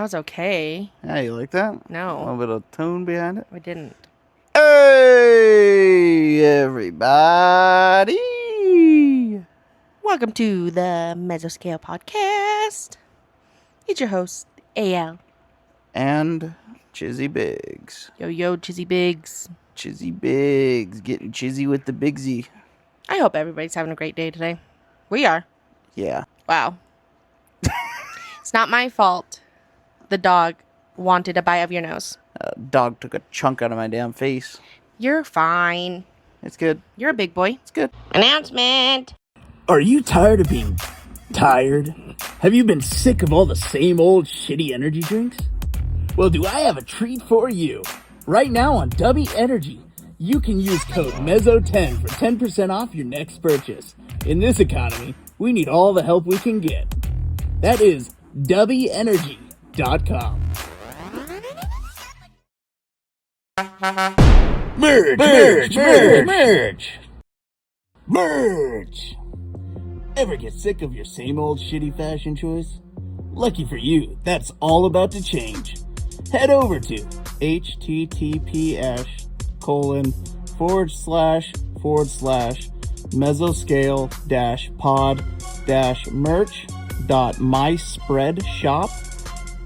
That was okay. Yeah, you like that? No. A little bit of tone behind it. I didn't. Hey, everybody. Welcome to the Mesoscale podcast. It's your host, AL. And Chizzy Biggs. Yo, Chizzy Biggs. Chizzy Biggs. Getting chizzy with the Bigsy. I hope everybody's having a great day today. We are. Yeah. Wow. It's not my fault. The dog wanted a bite of your nose. Dog took a chunk out of my damn face. You're fine. It's good. You're a big boy. It's good. Announcement. Are you tired of being tired? Have you been sick of all the same old shitty energy drinks? Well, do I have a treat for you? Right now on Dubby Energy, you can use code MESO10 for 10% off your next purchase. In this economy, we need all the help we can get. That is DubbyEnergy.com. Merch! Ever get sick of your same old shitty fashion choice? Lucky for you, that's all about to change. Head over to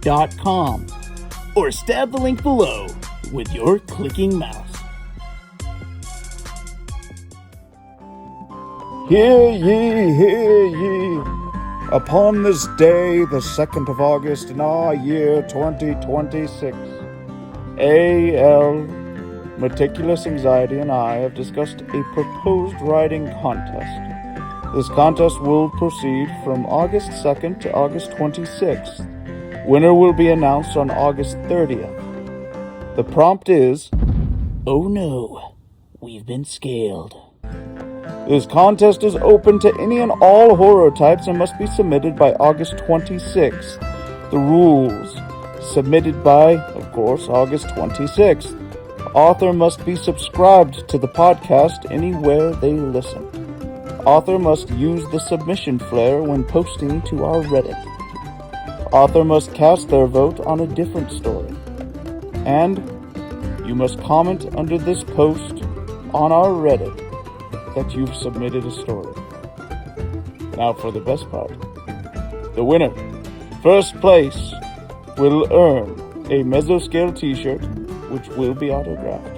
https:///merch.myspreadshop.com or stab the link below with your clicking mouse. Hear ye, upon this day, the 2nd of August in our year 2026, A.L. Meticulous Anxiety and I have discussed a proposed writing contest. This contest will proceed from August 2nd to August 26th. Winner will be announced on August 30th. The prompt is, Oh no, we've been scaled. This contest is open to any and all horror types and must be submitted by August 26th. The rules. Submitted by, of course, August 26th. Author must be subscribed to the podcast anywhere they listen. Author must use the submission flare when posting to our Reddit. Author must cast their vote on a different story. And you must comment under this post on our Reddit that you've submitted a story. Now for the best part. The winner, first place, will earn a Mesoscale t-shirt, which will be autographed.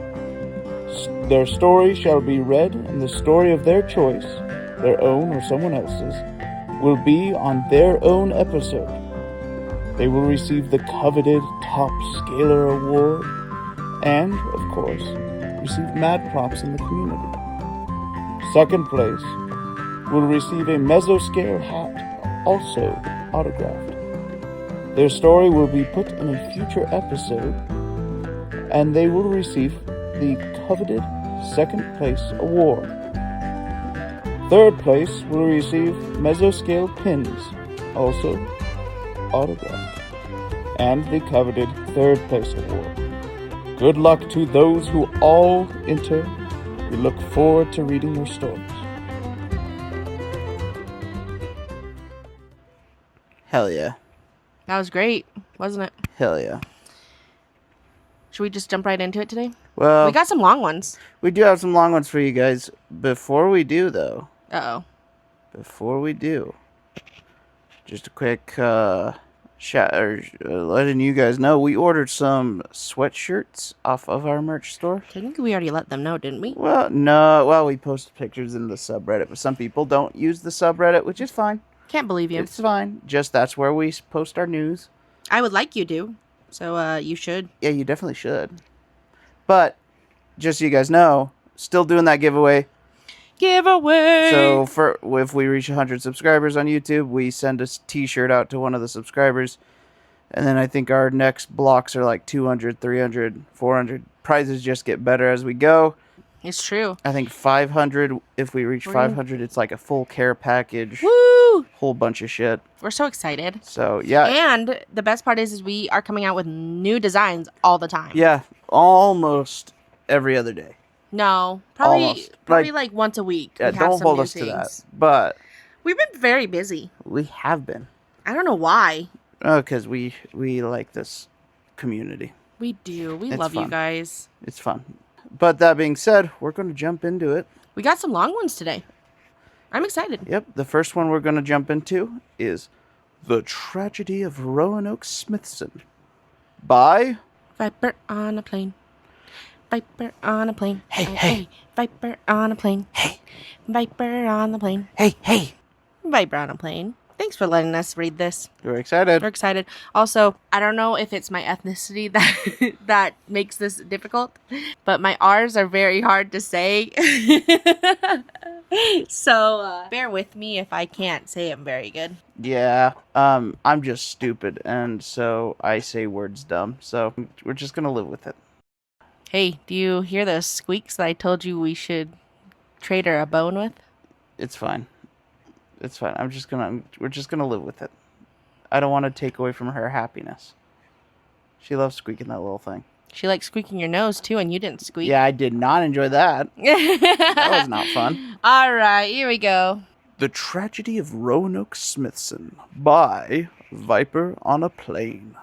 Their story shall be read, and the story of their choice, their own or someone else's, will be on their own episode. They will receive the coveted Top Scaler Award, and, of course, receive mad props in the community. Second place will receive a Mesoscale hat, also autographed. Their story will be put in a future episode, and they will receive the coveted second place award. Third place will receive Mesoscale pins, also autographed, and the coveted third place award. Good luck to those who all enter. We look forward to reading your stories. Hell yeah. That was great, wasn't it? Hell yeah. Should we just jump right into it today? Well, We got some long ones. we do have some long ones for you guys. Before we do, though, Uh-oh. just a quick letting you guys know we ordered some sweatshirts off of our merch store. I think we already let them know, didn't we? Well, no. Well, we posted pictures in the subreddit, but some people don't use the subreddit, which is fine. Can't believe you. It's fine. Just that's where we post our news. I would like you to. So, you should. Yeah, you definitely should. But, just so you guys know, still doing that giveaway. Giveaway! So, if we reach 100 subscribers on YouTube, we send a t-shirt out to one of the subscribers. And then I think our next blocks are like 200, 300, 400. Prizes just get better as we go. It's true. I think 500, if we reach 500, it's like a full care package. Woo! Whole bunch of shit. We're so excited. So, yeah. And the best part is we are coming out with new designs all the time. Yeah, almost every other day. No, probably Almost. like once a week. Yeah, we have don't some hold new us to things. that. But We've been very busy. we have been. I don't know why. Oh, because we like this community. We do. We It's love you fun. guys. It's fun. But that being said, we're going to jump into it. We got some long ones today. I'm excited. Yep, the first one we're going to jump into is The Tragedy of Roanoke Smithson by... Viper on a plane. Viper on a plane. Hey. Viper on a plane. Hey. Viper on the plane. Hey. Viper on a plane. Thanks for letting us read this. We're excited. We're excited. Also, I don't know if it's my ethnicity that makes this difficult, but my R's are very hard to say. So bear with me if I can't say them very good. Yeah, I'm just stupid, and so I say words dumb. So we're just going to live with it. Hey, do you hear those squeaks that I told you we should trade her a bone with? It's fine. It's fine. We're just gonna live with it. I don't want to take away from her happiness. She loves squeaking that little thing. She likes squeaking your nose too, and you didn't squeak. Yeah, I did not enjoy that. That was not fun. All right, here we go. The Tragedy of Roanoke Smithson by Viper on a Plane.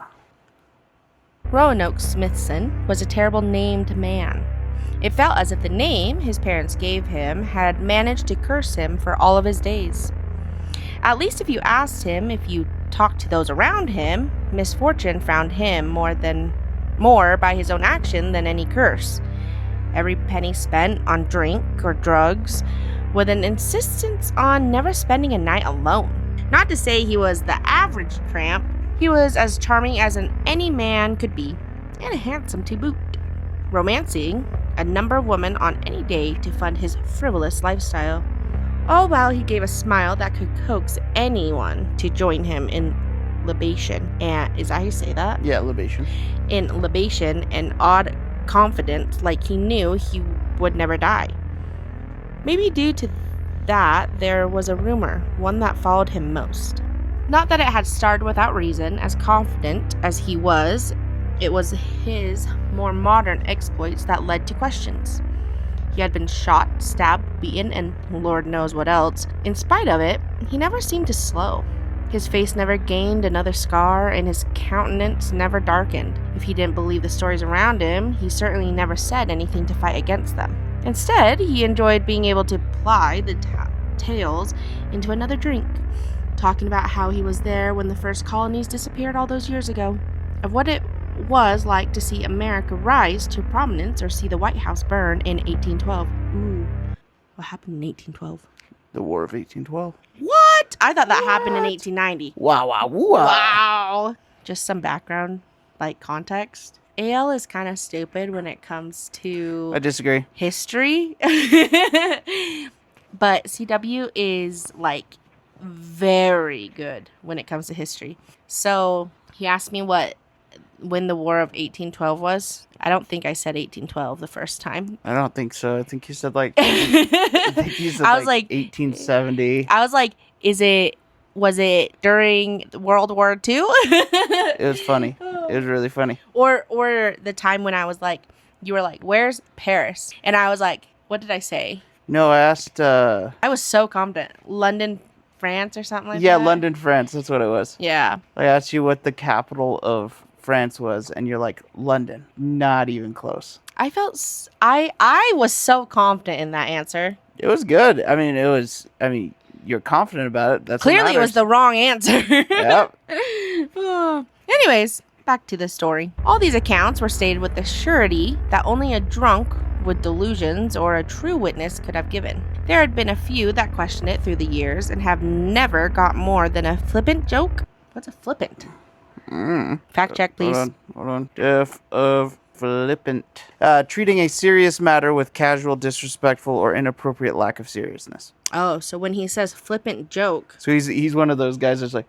Roanoke Smithson was a terrible named man. It felt as if the name his parents gave him had managed to curse him for all of his days. At least if you asked him, if you talked to those around him, misfortune found him more by his own action than any curse. Every penny spent on drink or drugs, with an insistence on never spending a night alone. Not to say he was the average tramp, he was as charming as any man could be, and handsome to boot, romancing a number of women on any day to fund his frivolous lifestyle, all while he gave a smile that could coax anyone to join him in libation. And is that how you say that? Yeah, libation. In libation and odd confidence, like he knew he would never die. Maybe due to that, there was a rumor, one that followed him most. Not that it had started without reason, as confident as he was, it was his more modern exploits that led to questions. He had been shot, stabbed, beaten, and Lord knows what else. In spite of it, he never seemed to slow. His face never gained another scar, and his countenance never darkened. If he didn't believe the stories around him, he certainly never said anything to fight against them. Instead, he enjoyed being able to ply the tales into another drink, talking about how he was there when the first colonies disappeared all those years ago, of what it was like to see America rise to prominence or see the White House burn in 1812. Ooh, what happened in 1812? The War of 1812. What? I thought that happened in 1890. Wow. Just some background, like context. AL is kind of stupid when it comes to I disagree. history. But CW is like very good when it comes to history. So he asked me when the War of 1812 was. I don't think I said 1812 the first time. I don't think so. I think you said I think you said I was like 1870. I was like, was it during World War II? It was funny. It was really funny. Or the time when I was like, you were like, where's Paris? And I was like, what did I say? No, I asked I was so confident. London, France or something like that? Yeah, London, France. That's what it was. Yeah. I asked you what the capital of France was, and you're like, London. Not even close. I felt I was so confident in that answer. It was good. I mean, you're confident about it. That's Clearly it was the wrong answer. Yep. Anyways, back to the story. All these accounts were stated with the surety that only a drunk with delusions or a true witness could have given. There had been a few that questioned it through the years and have never got more than a flippant joke. What's a flippant? Fact check, please. Hold on. F of flippant. Treating a serious matter with casual, disrespectful, or inappropriate lack of seriousness. Oh, so when he says flippant joke. So he's one of those guys that's like,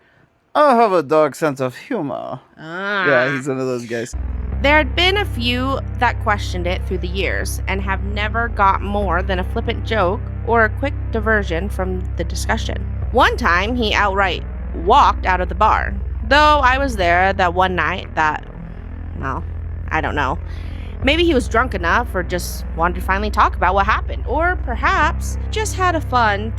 I have a dark sense of humor. Yeah, he's one of those guys. There had been a few that questioned it through the years and have never got more than a flippant joke or a quick diversion from the discussion. One time, he outright walked out of the bar. Though I was there that one night well, I don't know. Maybe he was drunk enough or just wanted to finally talk about what happened. Or perhaps just had a fun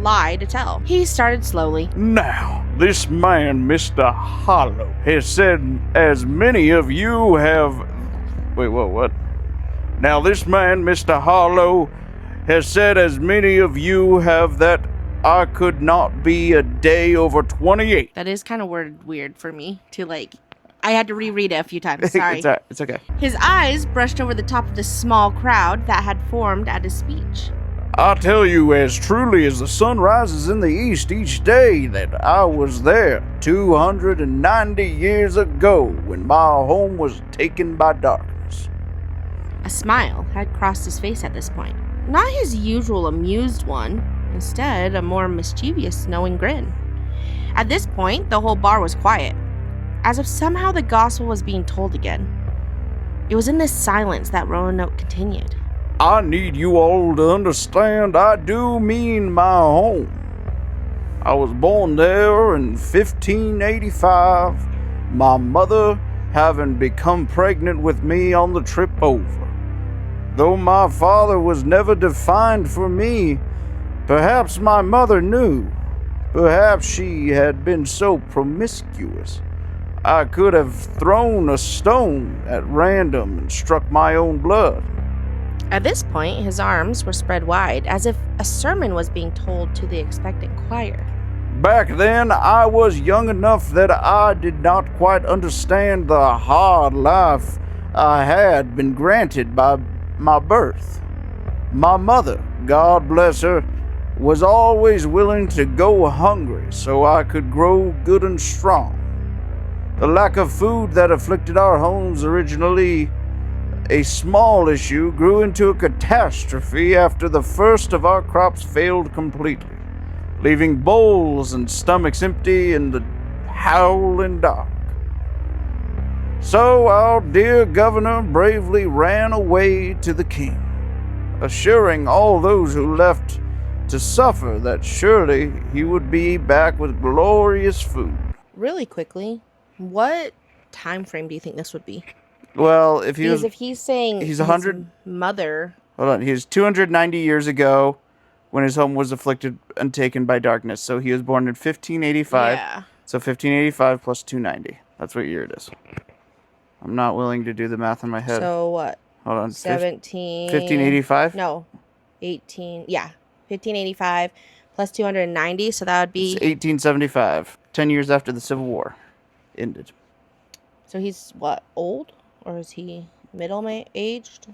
lie to tell. He started slowly. Now, this man, Mr. Hollow, has said as many of you have... Wait, what? Now, this man, Mr. Hollow, has said as many of you have that I could not be a day over 28. That is kind of weird for me to I had to reread it a few times. Sorry. It's okay. His eyes brushed over the top of the small crowd that had formed at his speech. I tell you, as truly as the sun rises in the east each day, that I was there 290 years ago when my home was taken by darkness. A smile had crossed his face at this point. Not his usual amused one, instead a more mischievous, knowing grin. At this point, the whole bar was quiet, as if somehow the gospel was being told again. It was in this silence that Roanoke continued. I need you all to understand I do mean my home. I was born there in 1585, my mother having become pregnant with me on the trip over. Though my father was never defined for me, perhaps my mother knew. Perhaps she had been so promiscuous I could have thrown a stone at random and struck my own blood. At this point, his arms were spread wide, as if a sermon was being told to the expectant choir. Back then, I was young enough that I did not quite understand the hard life I had been granted by my birth. My mother, God bless her, was always willing to go hungry so I could grow good and strong. The lack of food that afflicted our homes originally a small issue grew into a catastrophe after the first of our crops failed completely, leaving bowls and stomachs empty in the howling dark. So our dear governor bravely ran away to the king, assuring all those who left to suffer that surely he would be back with glorious food. Really quickly, what time frame do you think this would be? Well, if he Because was... if he's saying he's his 100 mother... Hold on. He was 290 years ago when his home was afflicted and taken by darkness. So he was born in 1585. Yeah. So 1585 plus 290. That's what year it is. I'm not willing to do the math in my head. So what? Hold on. 17... 1585? No. 18... Yeah. 1585 plus 290. So that would be... It's 1875. 10 years after the Civil War ended. So he's, what, old? Or is he middle-aged?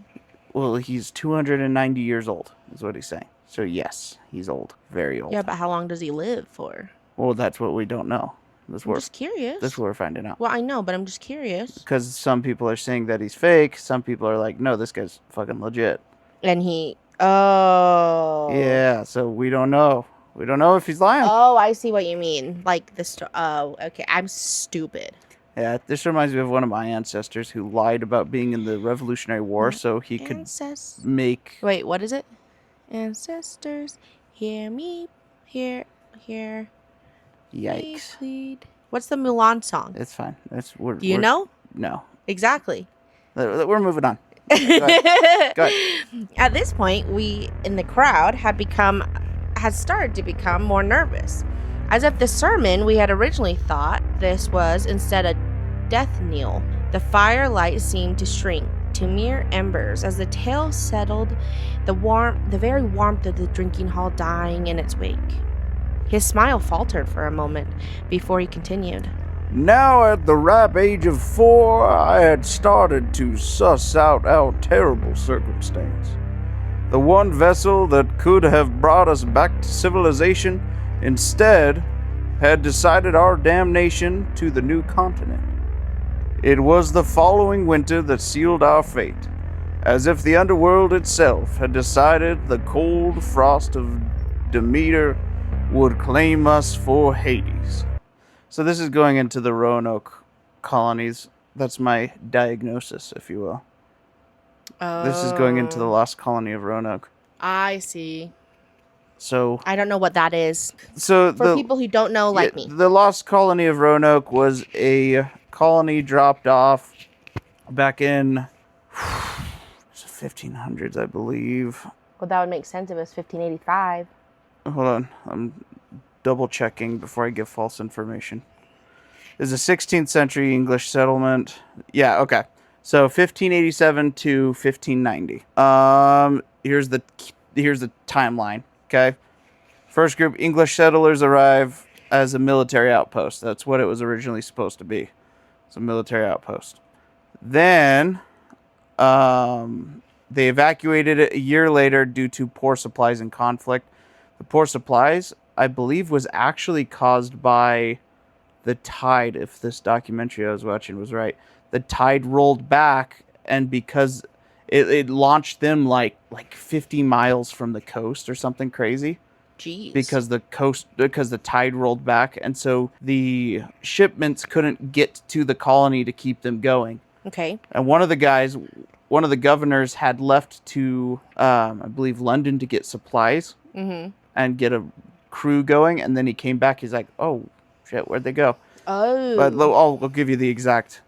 Well, he's 290 years old, is what he's saying. So yes, he's old. Very old. Yeah, but how long does he live for? Well, that's what we don't know. I'm just curious. That's what we're finding out. Well, I know, but I'm just curious. Because some people are saying that he's fake. Some people are like, no, this guy's fucking legit. And he... Oh. Yeah, so we don't know. We don't know if he's lying. Oh, I see what you mean. Like the... Oh, okay. I'm stupid. Yeah, this reminds me of one of my ancestors who lied about being in the Revolutionary War so he could make... Wait, what is it? Ancestors, hear me, hear Yikes. me plead. What's the Mulan song? It's fine. Do you know? No. Exactly. We're moving on. Go ahead. Go ahead. At this point, we in the crowd had started to become more nervous. As if the sermon we had originally thought this was instead a death knell. The firelight seemed to shrink to mere embers as the tale settled, the very warmth of the drinking hall dying in its wake. His smile faltered for a moment before he continued. Now at the ripe age of 4, I had started to suss out our terrible circumstance. The one vessel that could have brought us back to civilization instead had decided our damnation to the new continent. It was the following winter that sealed our fate, as if the underworld itself had decided the cold frost of Demeter would claim us for Hades. So this is going into the Roanoke colonies. That's my diagnosis, if you will. Oh. This is going into the lost colony of Roanoke. I see. So I don't know what that is. For For people who don't know, like me. The lost colony of Roanoke was a colony dropped off back in the 1500s, I believe. Well, that would make sense if it was 1585. hold on. I'm double checking before I give false information. Is a 16th century English settlement. Yeah, okay. So 1587 to 1590. Here's the timeline. Okay. First group English settlers arrive as a military outpost. That's what it was originally supposed to be. It's a military outpost. Then, they evacuated it a year later due to poor supplies and conflict. The poor supplies, I believe, was actually caused by the tide, if this documentary I was watching was right. The tide rolled back, and because it launched them like 50 miles from the coast or something crazy. Jeez. Because the tide rolled back, and so the shipments couldn't get to the colony to keep them going. Okay. And one of the governors had left to, I believe, London to get supplies and get a crew going, and then he came back. He's like, "Oh, shit, where'd they go?" Oh. But I'll give you the exact.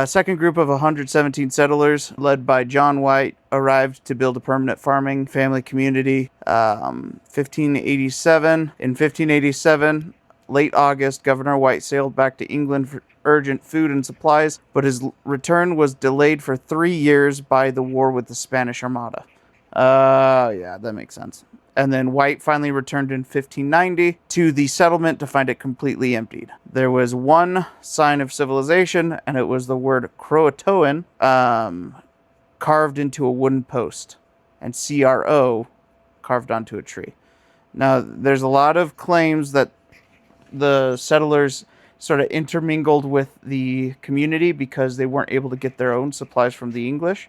Second group of 117 settlers, led by John White, arrived to build a permanent farming family community. 1587. In 1587, late August, Governor White sailed back to England for urgent food and supplies, but his return was delayed for 3 years by the war with the Spanish Armada. Yeah, that makes sense. And then White finally returned in 1590 to the settlement to find it completely emptied. There was one sign of civilization, and it was the word Croatoan carved into a wooden post, and CRO carved onto a tree. Now, there's a lot of claims that the settlers sort of intermingled with the community because they weren't able to get their own supplies from the English,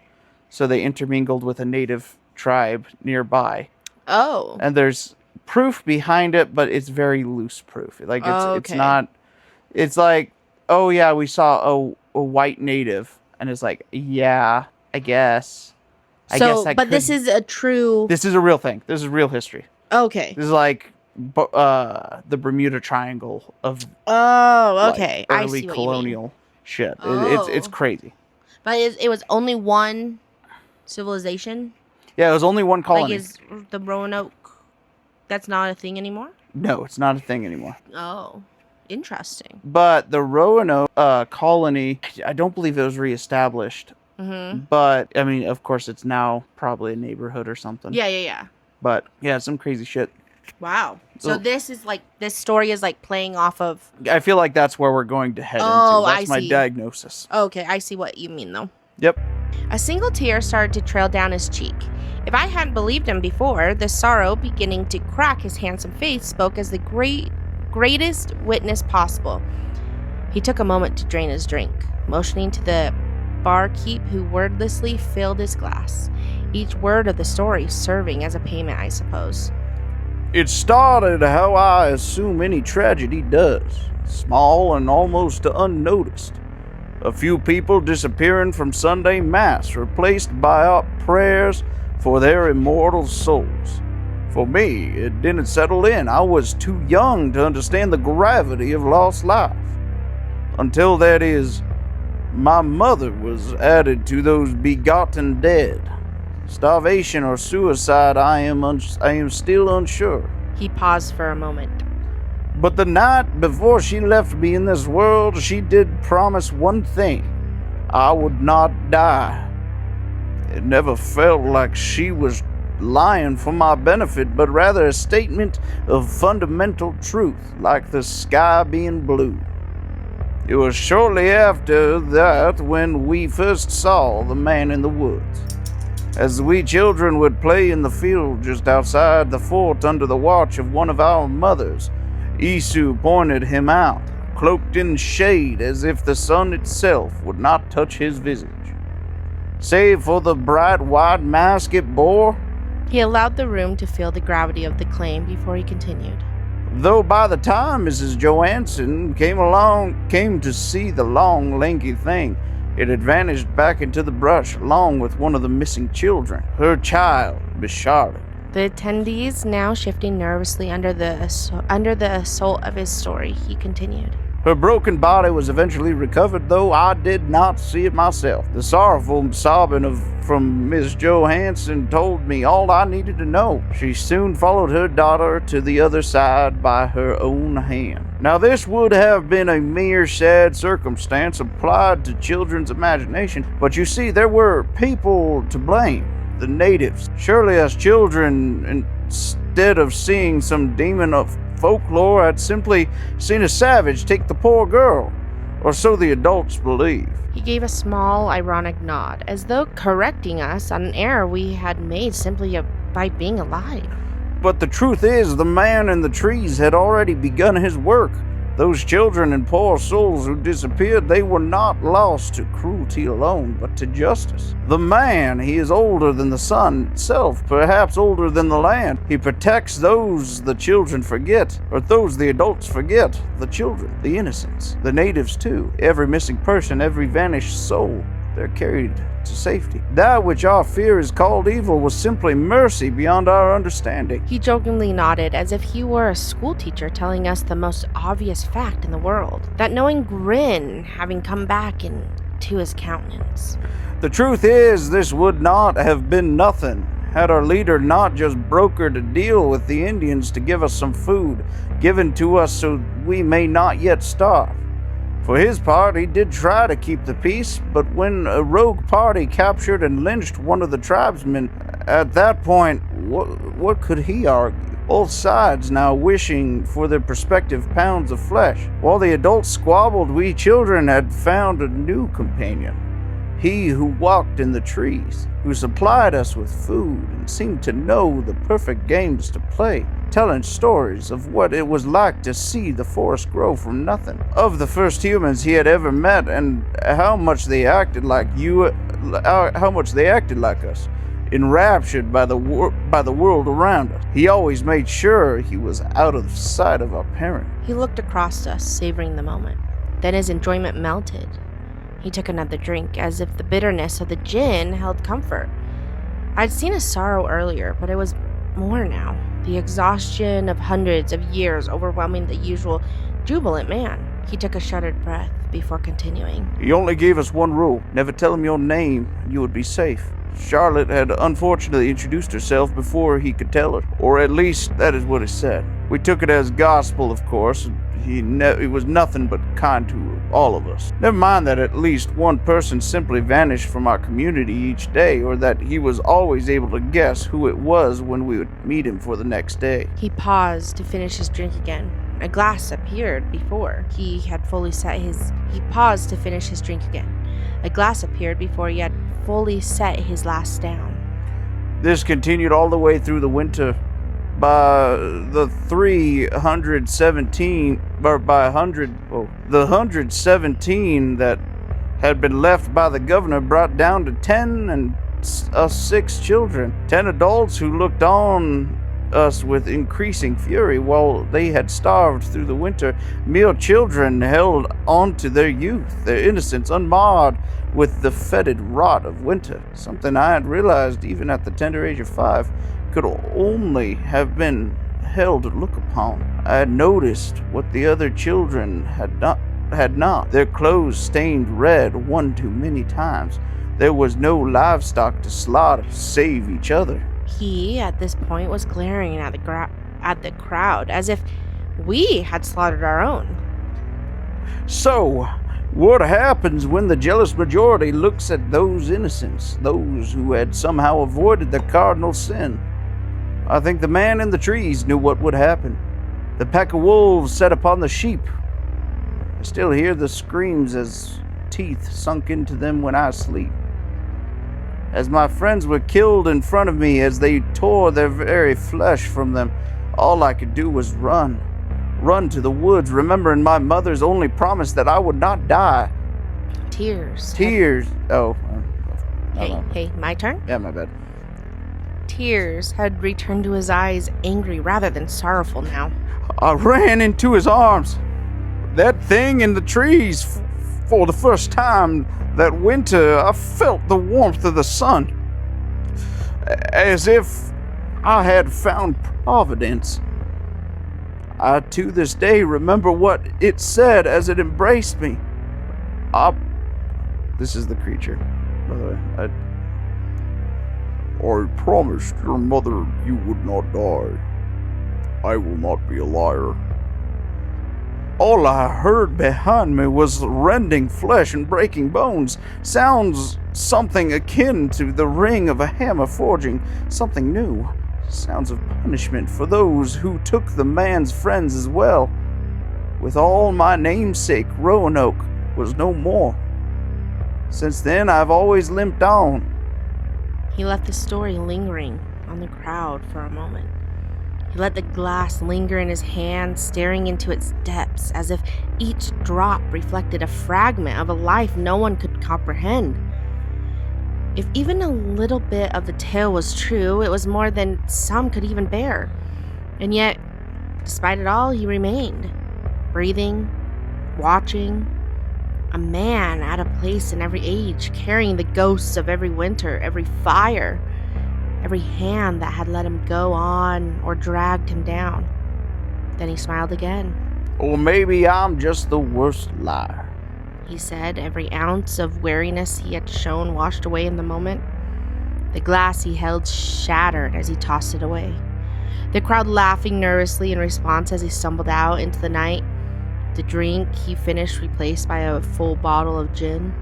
so they intermingled with a native tribe nearby. Oh. And there's proof behind it, but it's very loose proof. Like it's not. It's like, oh yeah, we saw a white native, and it's like, yeah, I guess. This is a true. This is a real thing. This is real history. Okay. This is like the Bermuda Triangle of. Oh, okay. Like, I early see what colonial you mean. shit. Oh. It's crazy. But it was only one civilization. Yeah, it was only one colony. Like, is the Roanoke? That's not a thing anymore. No, it's not a thing anymore. Oh, interesting. But the Roanoke colony, I don't believe it was reestablished. Mm-hmm. But, I mean, of course, it's now probably a neighborhood or something. Yeah. But, yeah, some crazy shit. Wow. So Oh. this story is like playing off of... I feel like that's where we're going to head Oh, into. That's I my see. diagnosis. Okay, I see what you mean, though. Yep. A single tear started to trail down his cheek. If I hadn't believed him before, the sorrow beginning to crack his handsome face spoke as the greatest witness possible. He took a moment to drain his drink, motioning to the barkeep who wordlessly filled his glass, each word of the story serving as a payment, I suppose. It started how I assume any tragedy does, small and almost unnoticed. A few people disappearing from Sunday Mass, replaced by our prayers for their immortal souls. For me, it didn't settle in. I was too young to understand the gravity of lost life. Until, that is, my mother was added to those begotten dead. Starvation or suicide, I am still unsure. He paused for a moment. But the night before she left me in this world, she did promise one thing. I would not die. It never felt like she was lying for my benefit, but rather a statement of fundamental truth, like the sky being blue. It was shortly after that when we first saw the man in the woods. As we children would play in the field just outside the fort under the watch of one of our mothers, Isu pointed him out, cloaked in shade as if the sun itself would not touch his visage. Save for the bright white mask it bore, He allowed the room to feel the gravity of the claim before he continued. though by the time Mrs. Johansson came to see the long, lanky thing, it had vanished back into the brush along with one of the missing children, her child, Miss Charlotte. The attendees now shifting nervously under the assault of his story, he continued. Her broken body was eventually recovered, though I did not see it myself. The sorrowful sobbing from Miss Johansson told me all I needed to know. She soon followed her daughter to the other side by her own hand. Now this would have been a mere sad circumstance applied to children's imagination, but you see, there were people to blame. The natives. Surely as children, instead of seeing some demon of folklore, had simply seen a savage take the poor girl, or so the adults believe. He gave a small, ironic nod, as though correcting us on an error we had made simply by being alive. But the truth is, the man in the trees had already begun his work. Those children and poor souls who disappeared, they were not lost to cruelty alone, but to justice. The man, he is older than the sun itself, perhaps older than the land. He protects those the children forget, or those the adults forget, the children, the innocents, the natives too. Every missing person, every vanished soul, they're carried to safety. That which our fear is called evil was simply mercy beyond our understanding. He jokingly nodded as if he were a schoolteacher telling us the most obvious fact in the world, that knowing grin having come back into his countenance. The truth is, this would not have been nothing had our leader not just brokered a deal with the Indians to give us some food, given to us so we may not yet starve. For his part, he did try to keep the peace, but when a rogue party captured and lynched one of the tribesmen, at that point, what could he argue? Both sides now wishing for their prospective pounds of flesh. While the adults squabbled, we children had found a new companion. He who walked in the trees, who supplied us with food and seemed to know the perfect games to play, telling stories of what it was like to see the forest grow from nothing, of the first humans he had ever met, and how much they acted like us, enraptured by the world around us. He always made sure he was out of sight of our parent. He looked across us, savoring the moment. Then his enjoyment melted. He took another drink, as if the bitterness of the gin held comfort. I'd seen his sorrow earlier, but it was more now. The exhaustion of hundreds of years overwhelming the usual jubilant man. He took a shuddered breath before continuing. He only gave us one rule: never tell him your name, and you would be safe. Charlotte had unfortunately introduced herself before he could tell her, or at least that is what he said. We took it as gospel, of course. He was nothing but kind to all of us. Never mind that at least one person simply vanished from our community each day, or that he was always able to guess who it was when we would meet him for the next day. He paused to finish his drink again. A glass appeared before he had fully set his... He paused to finish his drink again. A glass appeared before he had fully set his last down. This continued all the way through the winter. By the 117 that had been left by the governor brought down to 10 and us 6 children. 10 adults who looked on us with increasing fury while they had starved through the winter. Mere children held on to their youth, their innocence unmarred with the fetid rot of winter. Something I had realized even at the tender age of 5 could only have been held to look upon. I had noticed what the other children had not. Their clothes stained red one too many times. There was no livestock to slaughter save each other. He, at this point, was glaring at the crowd as if we had slaughtered our own. So, what happens when the jealous majority looks at those innocents, those who had somehow avoided the cardinal sin? I think the man in the trees knew what would happen. The pack of wolves set upon the sheep. I still hear the screams as teeth sunk into them when I sleep. As my friends were killed in front of me, as they tore their very flesh from them, all I could do was run. Run to the woods, remembering my mother's only promise that I would not die. Tears. Oh. Hey, my turn? Yeah, my bad. Tears had returned to his eyes, angry rather than sorrowful now. I ran into his arms. That thing in the trees. For the first time that winter, I felt the warmth of the sun. As if I had found providence. I to this day remember what it said as it embraced me. This is the creature, by the way. I promised your mother you would not die. I will not be a liar. All I heard behind me was rending flesh and breaking bones. Sounds something akin to the ring of a hammer forging something new. Sounds of punishment for those who took the man's friends as well. With all my namesake, Roanoke was no more. Since then, I've always limped on. He left the story lingering on the crowd for a moment. He let the glass linger in his hand, staring into its depths, as if each drop reflected a fragment of a life no one could comprehend. If even a little bit of the tale was true, it was more than some could even bear. And yet, despite it all, he remained, breathing, watching, a man at a place in every age, carrying the ghosts of every winter, every fire, every hand that had let him go on or dragged him down. Then he smiled again. Or maybe I'm just the worst liar. He said, every ounce of wariness he had shown washed away in the moment. The glass he held shattered as he tossed it away. The crowd laughing nervously in response as he stumbled out into the night. The drink he finished replaced by a full bottle of gin.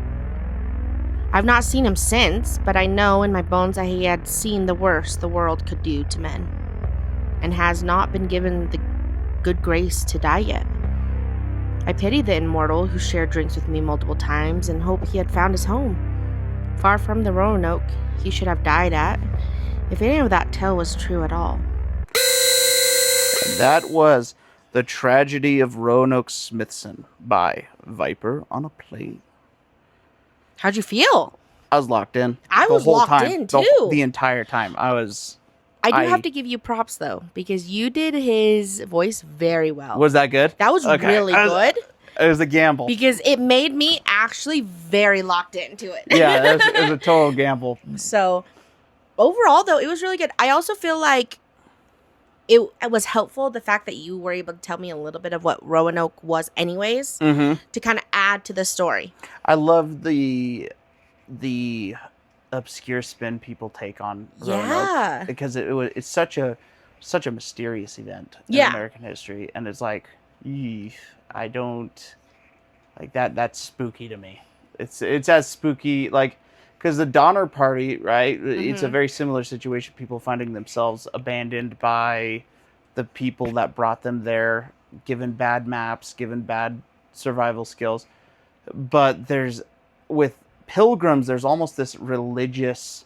I've not seen him since, but I know in my bones that he had seen the worst the world could do to men, and has not been given the good grace to die yet. I pity the immortal who shared drinks with me multiple times and hope he had found his home, far from the Roanoke he should have died at, if any of that tale was true at all. And that was The Tragedy of Roanoke Smithson by By-Viperonaplane. How'd you feel? I was locked in. I was locked in, too. The entire time. I do have to give you props, though, because you did his voice very well. Was that good? That was really good. It was a gamble. Because it made me actually very locked into it. Yeah, it was a total gamble. So, overall, though, it was really good. I also feel like it was helpful, the fact that you were able to tell me a little bit of what Roanoke was anyways, to kind of add to the story. I love the obscure spin people take on Roanoke, because it's such a mysterious event in American history, and it's like, I don't like that. That's spooky to me. It's as spooky, like, because the Donner Party, right? It's a very similar situation. People finding themselves abandoned by the people that brought them there, given bad maps, given bad survival skills. But with Pilgrims, there's almost this religious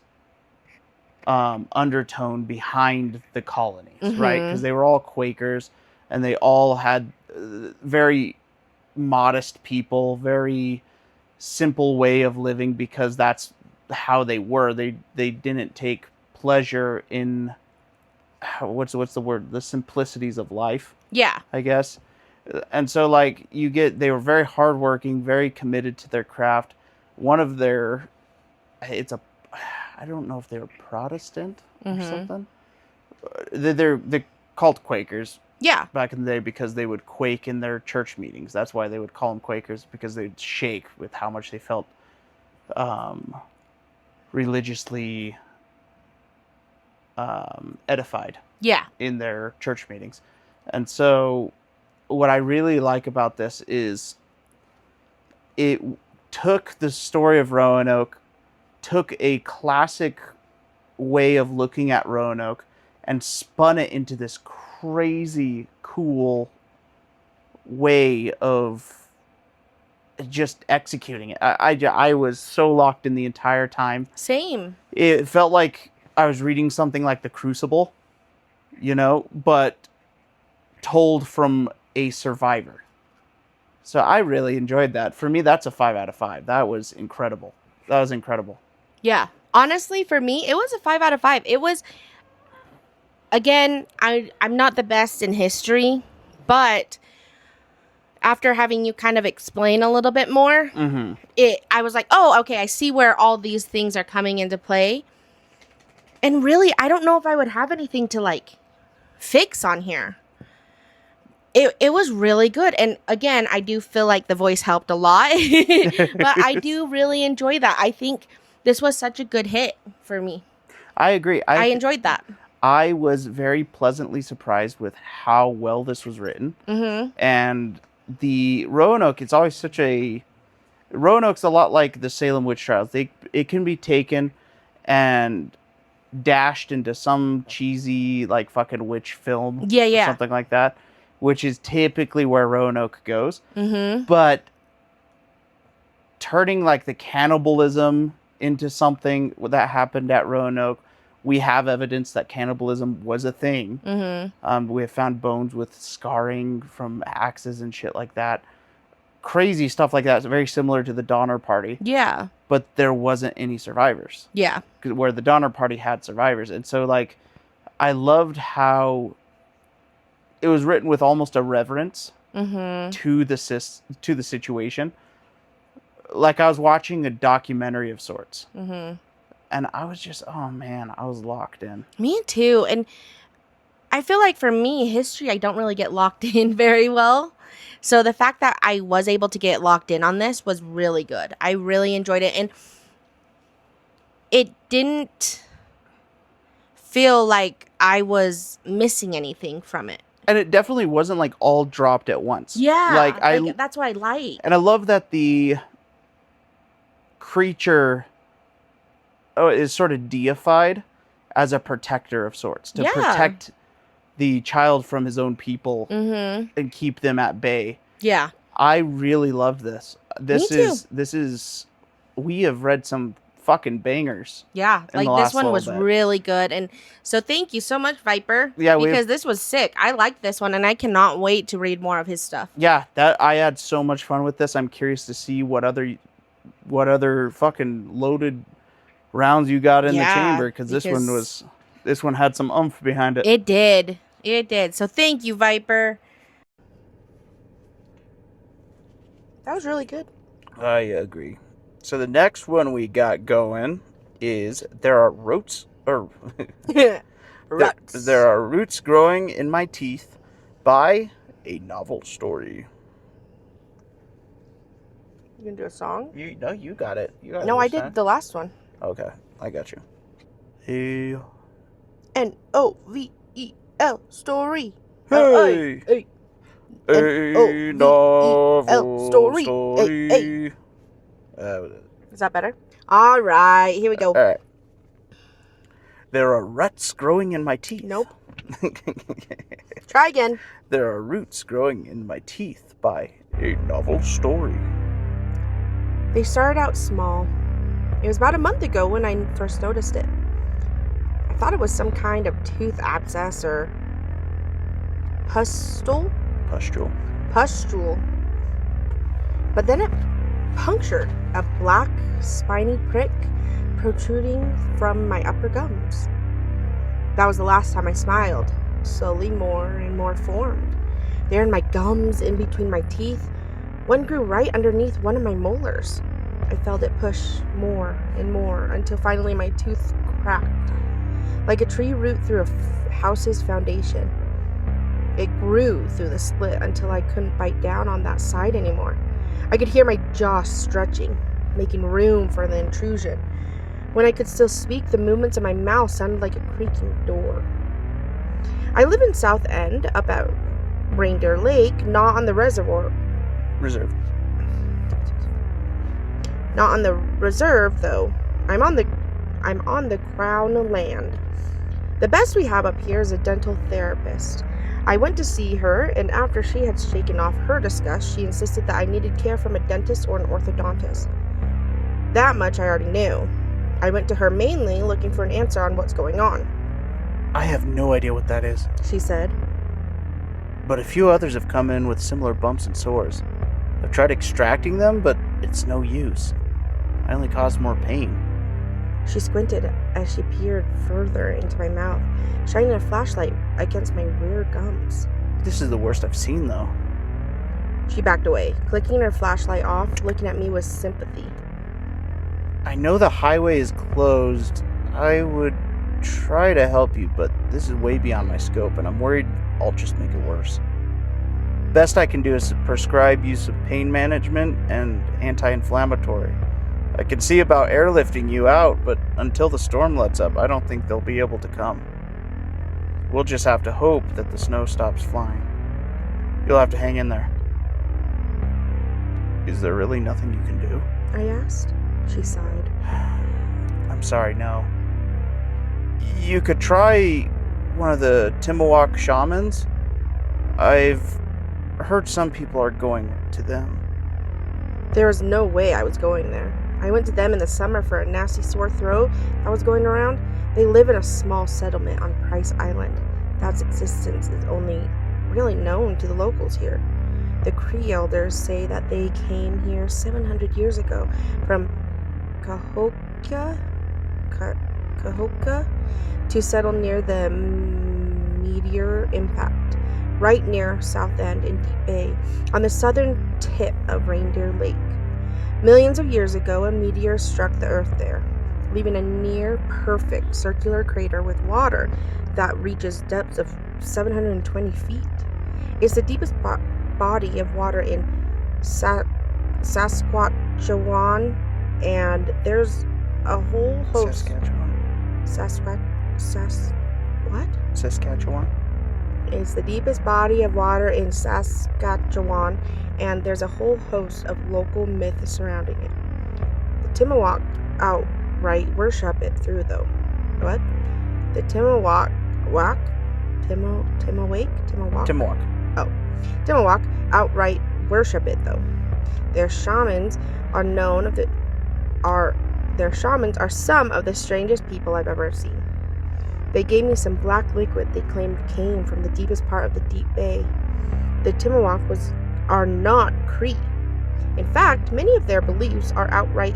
undertone behind the colonies, right? Because they were all Quakers, and they all had very modest people, very simple way of living, because that's how they were. They didn't take pleasure in what's the word? The simplicities of life. Yeah, I guess. And so, like, they were very hardworking, very committed to their craft. One of their, I don't know if they're Protestant or something. They're called Quakers. Yeah. Back in the day, because they would quake in their church meetings. That's why they would call them Quakers, because they'd shake with how much they felt religiously edified. Yeah. In their church meetings. And so what I really like about this is it took the story of Roanoke, took a classic way of looking at Roanoke, and spun it into this crazy cool way of just executing it. I was so locked in the entire time. Same. It felt like I was reading something like The Crucible, but told from a survivor. So I really enjoyed that. For me, that's a 5 out of 5. That was incredible. Yeah. Honestly, for me, it was a 5 out of 5. It was, again, I'm not the best in history, but after having you kind of explain a little bit more, I was like, oh, okay, I see where all these things are coming into play. And really, I don't know if I would have anything to, like, fix on here. It was really good. And again, I do feel like the voice helped a lot. But I do really enjoy that. I think this was such a good hit for me. I agree. I enjoyed that. I was very pleasantly surprised with how well this was written. Mm-hmm. And the Roanoke, it's always such a... Roanoke's a lot like the Salem witch trials. It can be taken and dashed into some cheesy, like, fucking witch film. Yeah, yeah. Or something like that, which is typically where Roanoke goes. Mm-hmm. But turning, like, the cannibalism into something that happened at Roanoke, we have evidence that cannibalism was a thing. Mm-hmm. We have found bones with scarring from axes and shit like that. Crazy stuff like that. It's very similar to the Donner Party. Yeah. But there wasn't any survivors. Yeah. Where the Donner Party had survivors. And so, like, I loved how it was written with almost a reverence Mm-hmm. to the situation. Like I was watching a documentary of sorts. Mm-hmm. And I was just, oh man, I was locked in. Me too. And I feel like for me, history, I don't really get locked in very well. So the fact that I was able to get locked in on this was really good. I really enjoyed it. And it didn't feel like I was missing anything from it. And it definitely wasn't like all dropped at once. Yeah. Like that's what I like. And I love that the creature is sort of deified as a protector of sorts. To protect the child from his own people and keep them at bay. Yeah. I really loved this. This is we have read some fucking bangers. Yeah, like this one was really good. And so thank you so much, Viper. Yeah, because this was sick. I liked this one and I cannot wait to read more of his stuff. Yeah, I had so much fun with this. I'm curious to see what other fucking loaded rounds you got in the chamber, because this one had some oomph behind it. It did. So thank you, Viper. That was really good. I agree. So the next one we got going is There Are Roots growing in My Teeth by ANovelStory. You gonna do a song? You got it. No, I did the last one. Okay, I got you. Hey. ANovelStory. Story. Hey. Hey. ANovelStory. Hey. Is that better? All right, here we go. All right. There are ruts growing in my teeth. Nope. Try again. There are roots growing in my teeth by ANovelStory. They started out small. It was about a month ago when I first noticed it. I thought it was some kind of tooth abscess or pustule. But then it punctured a black, spiny prick protruding from my upper gums. That was the last time I smiled. Slowly more and more formed. There in my gums, in between my teeth, one grew right underneath one of my molars. I felt it push more and more until finally my tooth cracked, like a tree root through a house's foundation. It grew through the split until I couldn't bite down on that side anymore. I could hear my jaw stretching, making room for the intrusion. When I could still speak, the movements of my mouth sounded like a creaking door. I live in South End, up at Reindeer Lake, not on the reserve. Not on the reserve, though. I'm on the Crown land. The best we have up here is a dental therapist. I went to see her, and after she had shaken off her disgust, she insisted that I needed care from a dentist or an orthodontist. That much I already knew. I went to her mainly looking for an answer on what's going on. I have no idea what that is, she said. But a few others have come in with similar bumps and sores. I've tried extracting them, but it's no use. I only cause more pain. She squinted as she peered further into my mouth, shining a flashlight against my rear gums. This is the worst I've seen, though. She backed away, clicking her flashlight off, looking at me with sympathy. I know the highway is closed. I would try to help you, but this is way beyond my scope, and I'm worried I'll just make it worse. Best I can do is prescribe use of pain management and anti-inflammatory. I can see about airlifting you out, but until the storm lets up, I don't think they'll be able to come. We'll just have to hope that the snow stops flying. You'll have to hang in there. Is there really nothing you can do? I asked. She sighed. I'm sorry, no. You could try one of the Timuak shamans. I've heard some people are going to them. There was no way I was going there. I went to them in the summer for a nasty sore throat that was going around. They live in a small settlement on Price Island. That's existence is only really known to the locals here. The Cree elders say that they came here 700 years ago from Cahokia to settle near the meteor impact, right near South End in Deep Bay, on the southern tip of Reindeer Lake. Millions of years ago, a meteor struck the Earth there, leaving a near-perfect circular crater with water that reaches depths of 720 feet. It's the deepest body of water in Saskatchewan, and there's a whole host... Saskatchewan? It's the deepest body of water in Saskatchewan, and there's a whole host of local myths surrounding it. The Timuak outright worship it through, though. What? The Timuak outright worship it, though. Their shamans are some of the strangest people I've ever seen. They gave me some black liquid they claimed came from the deepest part of the Deep Bay. The Timuak are not Cree. In fact, many of their beliefs are outright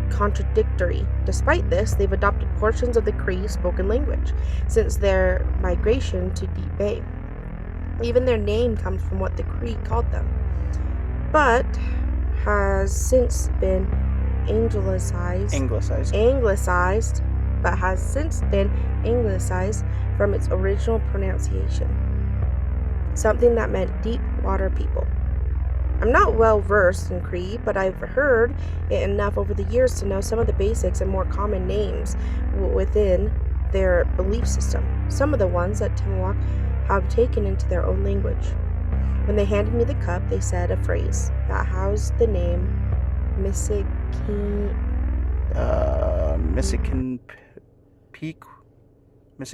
contradictory. Despite this, they've adopted portions of the Cree spoken language since their migration to Deep Bay. Even their name comes from what the Cree called them, but has since been anglicized from its original pronunciation, something that meant deep water people. I'm not well versed in Cree, but I've heard it enough over the years to know some of the basics and more common names within their belief system, some of the ones that Timuak have taken into their own language. When they handed me the cup, they said a phrase that housed the name Misikin Peak? the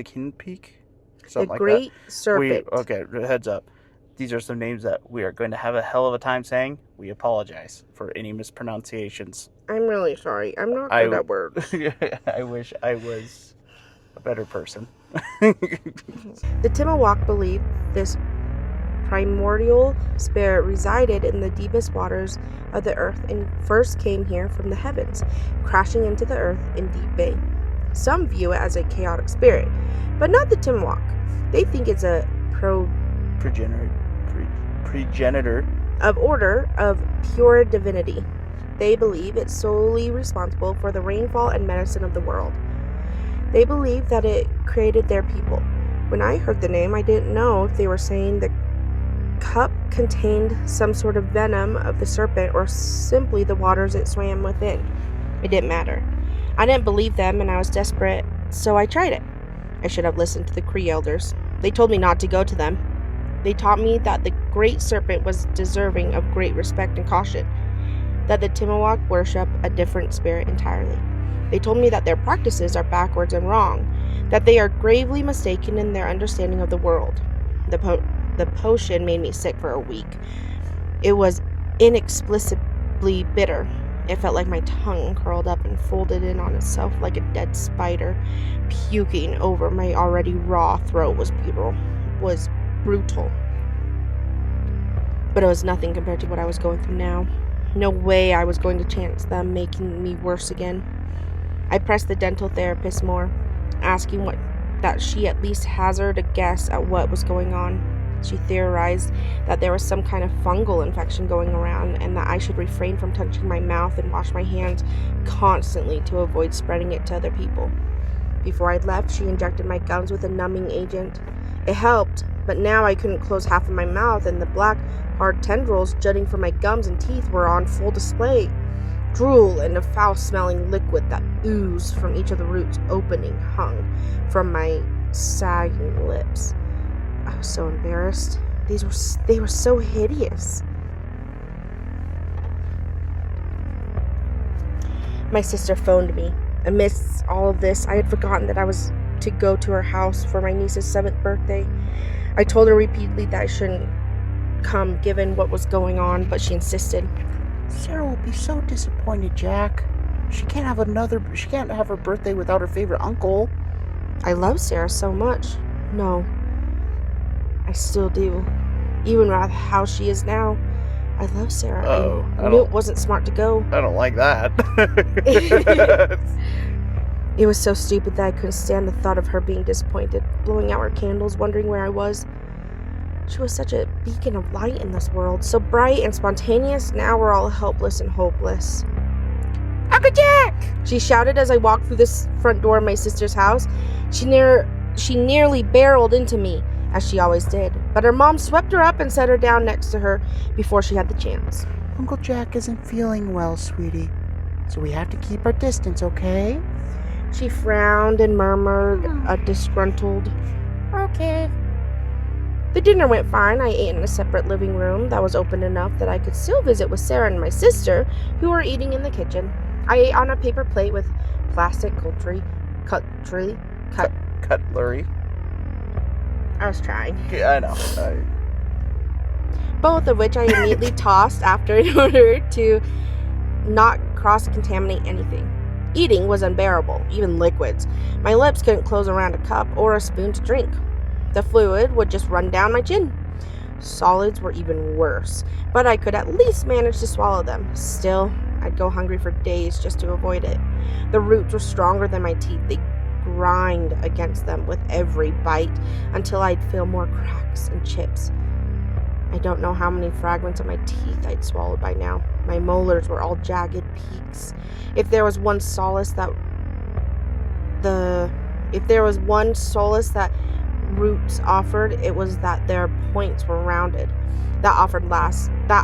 Something like Great that. Serpent. Okay, heads up. These are some names that we are going to have a hell of a time saying. We apologize for any mispronunciations. I'm really sorry. I'm not good at words. I wish I was a better person. The Timuak believed this primordial spirit resided in the deepest waters of the earth and first came here from the heavens, crashing into the earth in Deep Bay. Some view it as a chaotic spirit, but not the Timuak. They think it's a progenitor of order of pure divinity. They believe it's solely responsible for the rainfall and medicine of the world. They believe that it created their people. When I heard the name, I didn't know if they were saying the cup contained some sort of venom of the serpent or simply the waters it swam within. It didn't matter. I didn't believe them and I was desperate, so I tried it. I should have listened to the Cree elders. They told me not to go to them. They taught me that the great serpent was deserving of great respect and caution, that the Timuak worship a different spirit entirely. They told me that their practices are backwards and wrong, that they are gravely mistaken in their understanding of the world. The potion made me sick for a week. It was inexplicably bitter. It felt like my tongue curled up and folded in on itself like a dead spider. Puking over my already raw throat was brutal. But it was nothing compared to what I was going through now. No way I was going to chance them making me worse again. I pressed the dental therapist more, asking that she at least hazard a guess at what was going on. She theorized that there was some kind of fungal infection going around and that I should refrain from touching my mouth and wash my hands constantly to avoid spreading it to other people. Before I left, she injected my gums with a numbing agent. It helped, but now I couldn't close half of my mouth, and the black, hard tendrils jutting from my gums and teeth were on full display. Drool and a foul-smelling liquid that oozed from each of the roots opening hung from my sagging lips. I was so embarrassed. They were so hideous. My sister phoned me. Amidst all of this, I had forgotten that I was to go to her house for my niece's 7th birthday. I told her repeatedly that I shouldn't come given what was going on, but she insisted. Sarah will be so disappointed, Jack. She can't have her birthday without her favorite uncle. I love Sarah so much. No, I still do. Even with how she is now, I love Sarah. I knew it wasn't smart to go. I don't like that. It was so stupid that I couldn't stand the thought of her being disappointed, blowing out her candles, wondering where I was. She was such a beacon of light in this world, so bright and spontaneous. Now we're all helpless and hopeless. Uncle Jack! She shouted as I walked through this front door of my sister's house. She nearly barreled into me, as she always did, but her mom swept her up and set her down next to her before she had the chance. Uncle Jack isn't feeling well, sweetie, so we have to keep our distance, okay? She frowned and murmured a disgruntled, "Okay." The dinner went fine. I ate in a separate living room that was open enough that I could still visit with Sarah and my sister, who were eating in the kitchen. I ate on a paper plate with plastic cutlery. I was trying. Yeah, I know. Both of which I immediately tossed after in order to not cross-contaminate anything. Eating was unbearable, even liquids. My lips couldn't close around a cup or a spoon to drink. The fluid would just run down my chin. Solids were even worse, but I could at least manage to swallow them. Still, I'd go hungry for days just to avoid it. The roots were stronger than my teeth. They grind against them with every bite until I'd feel more cracks and chips. I don't know how many fragments of my teeth I'd swallowed by now. My molars were all jagged peaks. If there was one solace that roots offered, it was that their points were rounded. That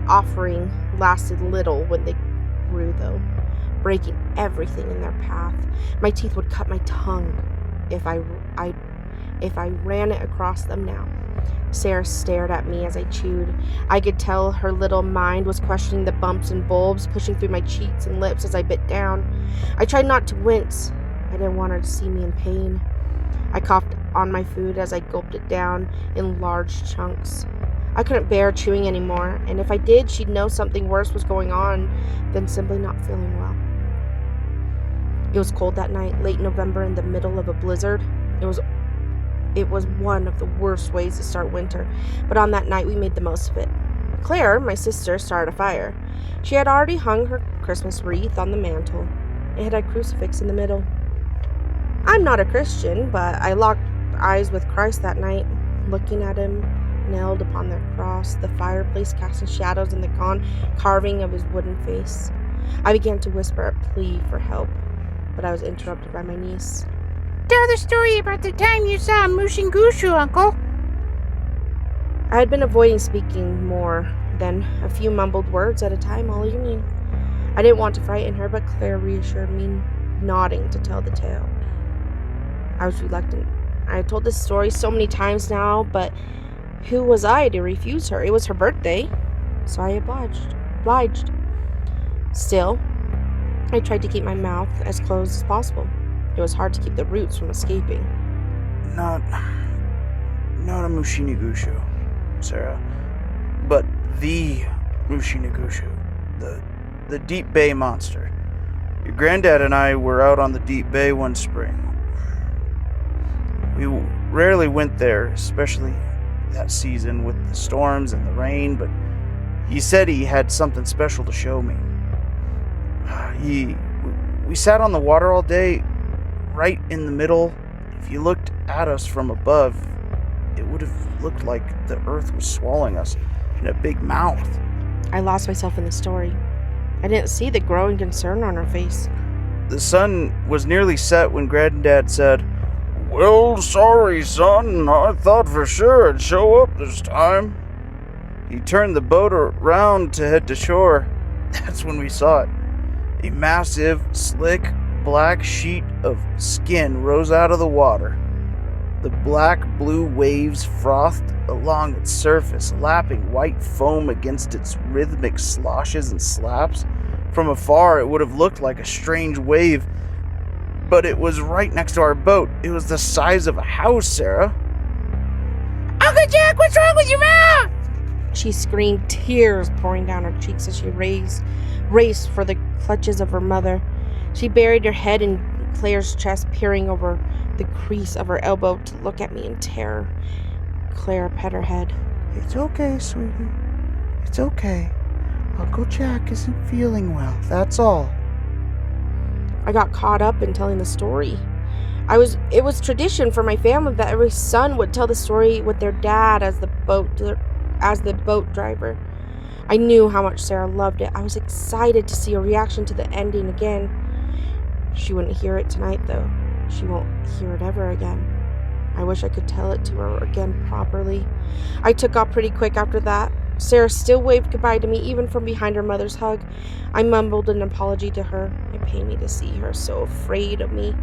offering lasted little when they grew, though, breaking everything in their path. My teeth would cut my tongue if I ran it across them now. Sarah stared at me as I chewed. I could tell her little mind was questioning the bumps and bulbs pushing through my cheeks and lips as I bit down. I tried not to wince. I didn't want her to see me in pain. I coughed on my food as I gulped it down in large chunks. I couldn't bear chewing anymore, and if I did, she'd know something worse was going on than simply not feeling well. It was cold that night, late November in the middle of a blizzard. It was one of the worst ways to start winter, but on that night we made the most of it. Claire, my sister, started a fire. She had already hung her Christmas wreath on the mantle. It had a crucifix in the middle. I'm not a Christian, but I locked eyes with Christ that night, looking at him nailed upon the cross, the fireplace casting shadows in the carving of his wooden face. I began to whisper a plea for help, but I was interrupted by my niece. Tell the story about the time you saw Mushingushu, Uncle. I had been avoiding speaking more than a few mumbled words at a time all evening. I didn't want to frighten her, but Claire reassured me, nodding to tell the tale. I was reluctant. I had told this story so many times now, but who was I to refuse her? It was her birthday, so I obliged. Still, I tried to keep my mouth as closed as possible. It was hard to keep the roots from escaping. Not a Mushinigushu, Sarah, but the Mushinigushu, the Deep Bay monster. Your granddad and I were out on the Deep Bay one spring. We rarely went there, especially that season with the storms and the rain, but he said he had something special to show me. We sat on the water all day, right in the middle. If you looked at us from above, it would have looked like the earth was swallowing us in a big mouth. I lost myself in the story. I didn't see the growing concern on her face. The sun was nearly set when Granddad said, Well, sorry, son. I thought for sure it'd show up this time. He turned the boat around to head to shore. That's when we saw it. A massive, slick, black sheet of skin rose out of the water. The black-blue waves frothed along its surface, lapping white foam against its rhythmic sloshes and slaps. From afar, it would have looked like a strange wave, but it was right next to our boat. It was the size of a house, Sarah. Uncle Jack, what's wrong with your mouth? She screamed, tears pouring down her cheeks as she raced for the clutches of her mother. She buried her head in Claire's chest, peering over the crease of her elbow to look at me in terror. Claire pet her head. It's okay, sweetie. It's okay. Uncle Jack isn't feeling well, that's all. I got caught up in telling the story. It was tradition for my family that every son would tell the story with their dad as the boat driver. I knew how much Sarah loved it. I was excited to see her reaction to the ending again. She wouldn't hear it tonight, though. She won't hear it ever again. I wish I could tell it to her again properly. I took off pretty quick after that. Sarah still waved goodbye to me, even from behind her mother's hug. I mumbled an apology to her. It pained me to see her so afraid of me,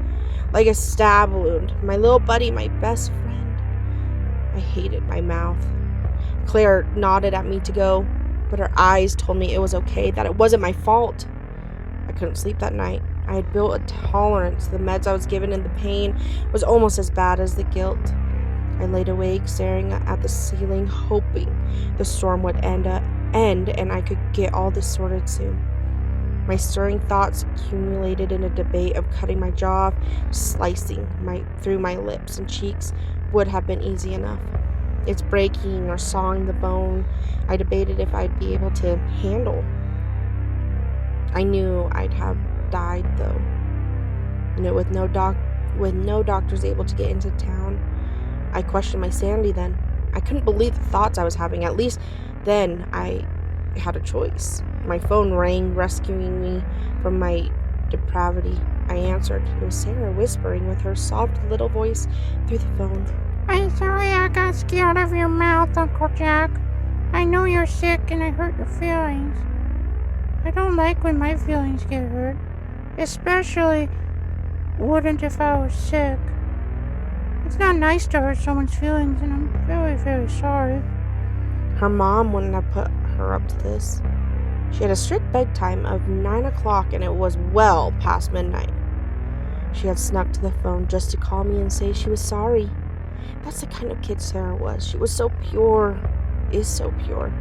like a stab wound. My little buddy, my best friend. I hated my mouth. Claire nodded at me to go, but her eyes told me it was okay, that it wasn't my fault. I couldn't sleep that night. I had built a tolerance. The meds I was given and the pain was almost as bad as the guilt. I laid awake, staring at the ceiling, hoping the storm would end and I could get all this sorted soon. My stirring thoughts accumulated in a debate of cutting my jaw off. Slicing through my lips and cheeks would have been easy enough. It's breaking or sawing the bone. I debated if I'd be able to handle. I knew I'd have died, though. With no doctors able to get into town. I questioned my sanity then. I couldn't believe the thoughts I was having. At least then I had a choice. My phone rang, rescuing me from my depravity. I answered. It was Sarah whispering with her soft little voice through the phone. I'm sorry I got scared of your mouth, Uncle Jack. I know you're sick and I hurt your feelings. I don't like when my feelings get hurt. Especially wouldn't if I was sick. It's not nice to hurt someone's feelings, and I'm very, very sorry. Her mom wouldn't have put her up to this. She had a strict bedtime of 9 o'clock, and it was well past midnight. She had snuck to the phone just to call me and say she was sorry. That's the kind of kid Sarah was. She was so pure, is so pure.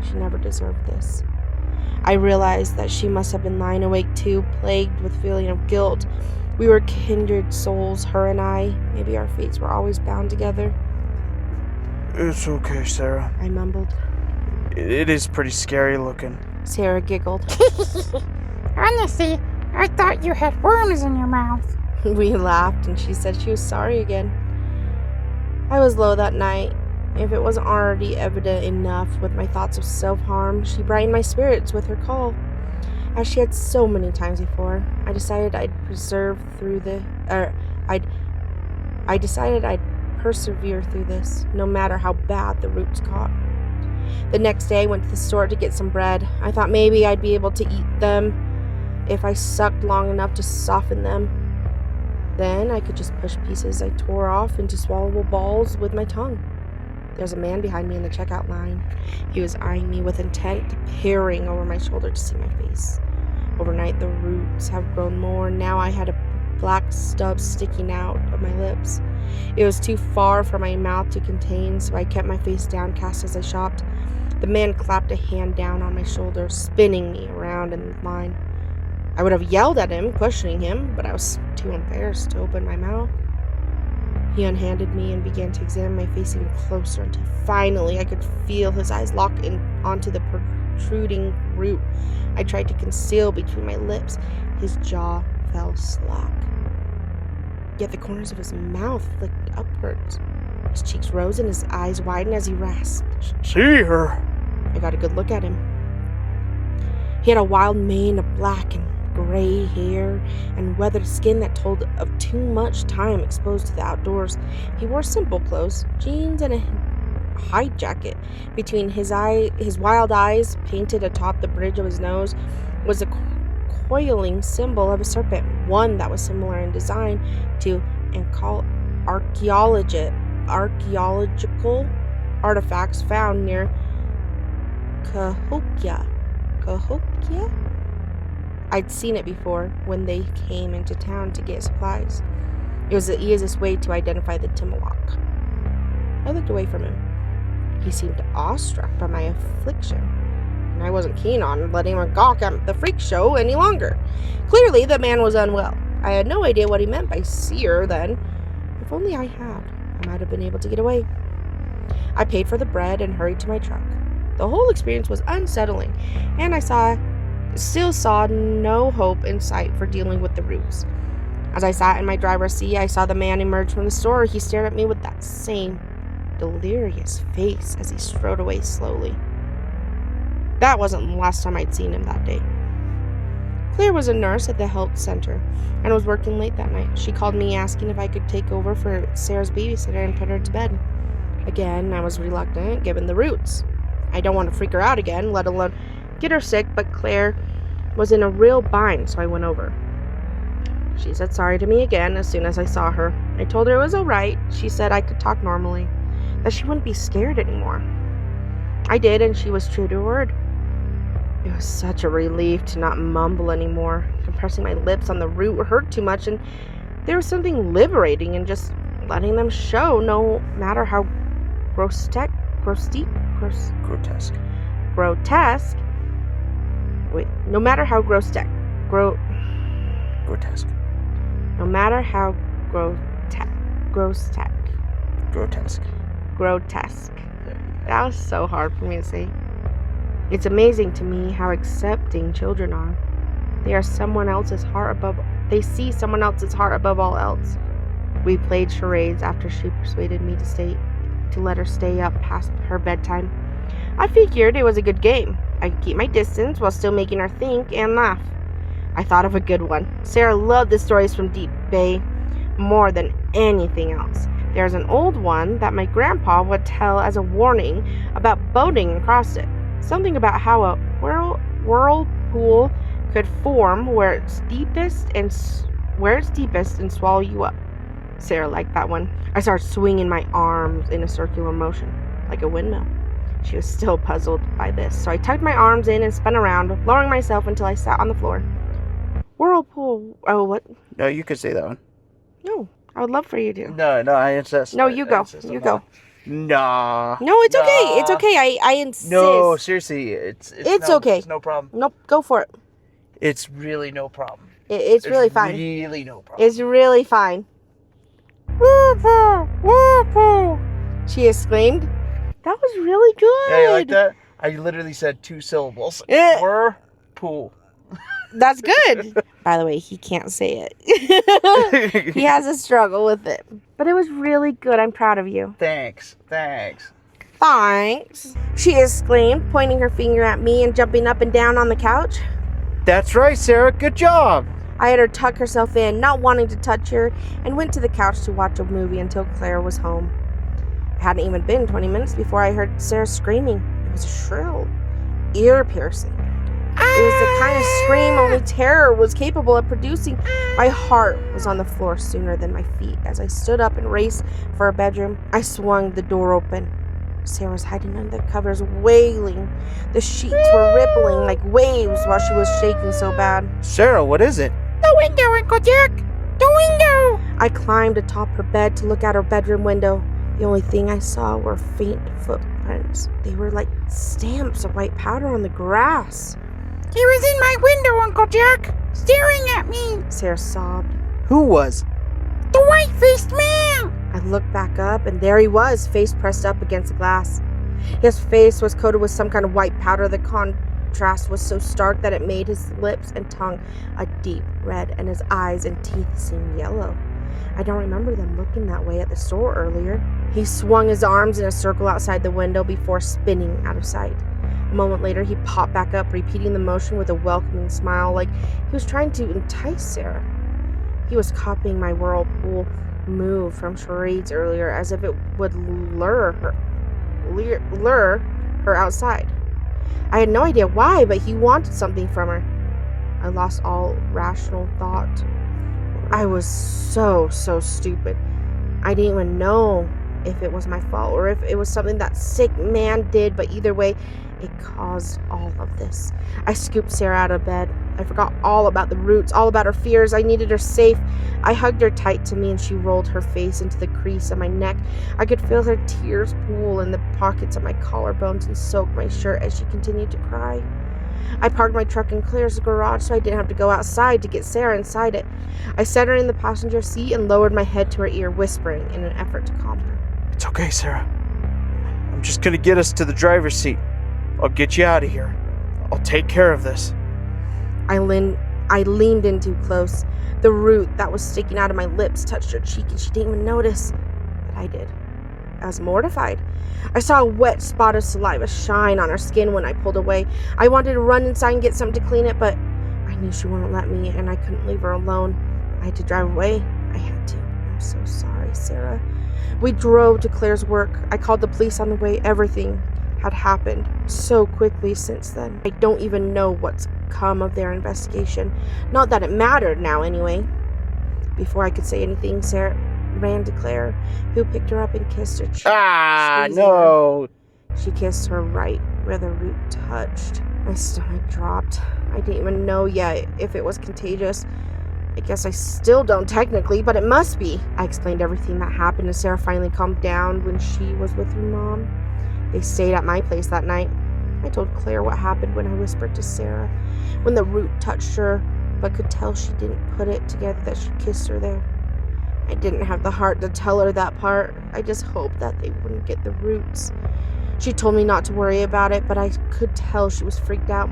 She never deserved this. I realized that she must have been lying awake too, plagued with feeling of guilt. We were kindred souls, her and I. Maybe our fates were always bound together. It's okay, Sarah. I mumbled. It is pretty scary looking. Sarah giggled. Honestly, I thought you had worms in your mouth. We laughed, and she said she was sorry again. I was low that night. If it wasn't already evident enough with my thoughts of self-harm, she brightened my spirits with her call. As she had so many times before, I decided I'd persevere through this, no matter how bad the roots caught. The next day I went to the store to get some bread. I thought maybe I'd be able to eat them if I sucked long enough to soften them. Then I could just push pieces I tore off into swallowable balls with my tongue. There's a man behind me in the checkout line. He was eyeing me with intent, peering over my shoulder to see my face. Overnight, the roots have grown more. Now I had a black stub sticking out of my lips. It was too far for my mouth to contain, so I kept my face downcast as I shopped. The man clapped a hand down on my shoulder, spinning me around in the line. I would have yelled at him, questioning him, but I was too embarrassed to open my mouth. He unhanded me and began to examine my face even closer until finally I could feel his eyes lock in onto the protruding root I tried to conceal between my lips. His jaw fell slack. Yet the corners of his mouth flicked upwards. His cheeks rose and his eyes widened as he rasped. See her. I got a good look at him. He had a wild mane of black and gray hair and weathered skin that told of too much time exposed to the outdoors. He wore simple clothes, jeans and a hide jacket. Between his wild eyes, painted atop the bridge of his nose, was a coiling symbol of a serpent, one that was similar in design to archaeological artifacts found near Cahokia. I'd seen it before when they came into town to get supplies. It was the easiest way to identify the Timawak. I looked away from him. He seemed awestruck by my affliction, and I wasn't keen on letting him gawk at the freak show any longer. Clearly, the man was unwell. I had no idea what he meant by seer then. If only I had, I might have been able to get away. I paid for the bread and hurried to my truck. The whole experience was unsettling, and I still saw no hope in sight for dealing with the roots. As I sat in my driver's seat, I saw the man emerge from the store. He stared at me with that same delirious face as he strode away slowly. That wasn't the last time I'd seen him that day. Claire was a nurse at the health center and was working late that night. She called me asking if I could take over for Sarah's babysitter and put her to bed. Again, I was reluctant, given the roots. I don't want to freak her out again, let alone get her sick, but Claire was in a real bind, so I went over. She said sorry to me again as soon as I saw her. I told her it was all right. She said I could talk normally, that she wouldn't be scared anymore. I did, and she was true to her word. It was such a relief to not mumble anymore. Compressing my lips on the root hurt too much, and there was something liberating in just letting them show, no matter how grotesque. Wait, no matter how grotesque. Grotesque. No matter how grotesque. That was so hard for me to say. It's amazing to me how accepting children are. They see someone else's heart above all else. We played charades after she persuaded me to let her stay up past her bedtime. I figured it was a good game. I could keep my distance while still making her think and laugh. I thought of a good one. Sarah loved the stories from Deep Bay more than anything else. There's an old one that my grandpa would tell as a warning about boating across it. Something about how a whirlpool could form where it's deepest and swallow you up. Sarah liked that one. I started swinging my arms in a circular motion, like a windmill. She was still puzzled by this, so I tucked my arms in and spun around, lowering myself until I sat on the floor. Whirlpool. Oh, what? No, you could say that one. No, I would love for you to. No, I insist. No, you go. You go. Nah. No, it's okay. It's okay. I insist. No, seriously, it's okay. It's no problem. Nope, go for it. It's really no problem. It's really fine. Really no problem. It's really fine. Whirlpool! Whirlpool! She exclaimed. That was really good. Yeah, you like that? I literally said 2 syllables. Whirlpool. That's good. By the way, he can't say it. He has a struggle with it. But it was really good. I'm proud of you. Thanks. Thanks, she exclaimed, pointing her finger at me and jumping up and down on the couch. That's right, Sarah. Good job. I had her tuck herself in, not wanting to touch her, and went to the couch to watch a movie until Claire was home. It hadn't even been 20 minutes before I heard Sarah screaming. It was shrill, ear-piercing. It was the kind of scream only terror was capable of producing. My heart was on the floor sooner than my feet. As I stood up and raced for her bedroom, I swung the door open. Sarah was hiding under the covers, wailing. The sheets were rippling like waves while she was shaking so bad. Sarah, what is it? The window, Uncle Jack! The window! I climbed atop her bed to look out her bedroom window. The only thing I saw were faint footprints. They were like stamps of white powder on the grass. He was in my window, Uncle Jack, staring at me. Sarah sobbed. Who was? The white-faced man! I looked back up, and there he was, face pressed up against the glass. His face was coated with some kind of white powder. The contrast was so stark that it made his lips and tongue a deep red, and his eyes and teeth seemed yellow. I don't remember them looking that way at the store earlier. He swung his arms in a circle outside the window before spinning out of sight. A moment later, he popped back up, repeating the motion with a welcoming smile, like he was trying to entice Sarah. He was copying my whirlpool move from charades earlier, as if it would lure her outside. I had no idea why, but he wanted something from her. I lost all rational thought. I was so stupid. I didn't even know if it was my fault or if it was something that sick man did, but either way, it caused all of this. I scooped Sarah out of bed. I forgot all about the roots, all about her fears. I needed her safe. I hugged her tight to me, and she rolled her face into the crease of my neck. I could feel her tears pool in the pockets of my collarbones and soak my shirt as she continued to cry. I parked my truck in Claire's garage so I didn't have to go outside to get Sarah inside it. I set her in the passenger seat and lowered my head to her ear, whispering in an effort to calm her. It's okay, Sarah. I'm just gonna get us to the driver's seat. I'll get you out of here. I'll take care of this. I leaned in too close. The root that was sticking out of my lips touched her cheek, and she didn't even notice. But I did. I was mortified. I saw a wet spot of saliva shine on her skin when I pulled away. I wanted to run inside and get something to clean it, but I knew she wouldn't let me, and I couldn't leave her alone. I had to drive away. I had to. I'm so sorry, Sarah. We drove to Claire's work. I called the police on the way. Everything had happened so quickly since then. I don't even know what's come of their investigation. Not that it mattered now, anyway. Before I could say anything, Sarah ran to Claire, who picked her up and kissed her cheek. No! She kissed her right where the root touched. My stomach dropped. I didn't even know yet if it was contagious. I guess I still don't technically, but it must be. I explained everything that happened, and Sarah finally calmed down when she was with her mom. They stayed at my place that night. I told Claire what happened when I whispered to Sarah, when the root touched her, but could tell she didn't put it together that she kissed her there. I didn't have the heart to tell her that part. I just hoped that they wouldn't get the roots. She told me not to worry about it, but I could tell she was freaked out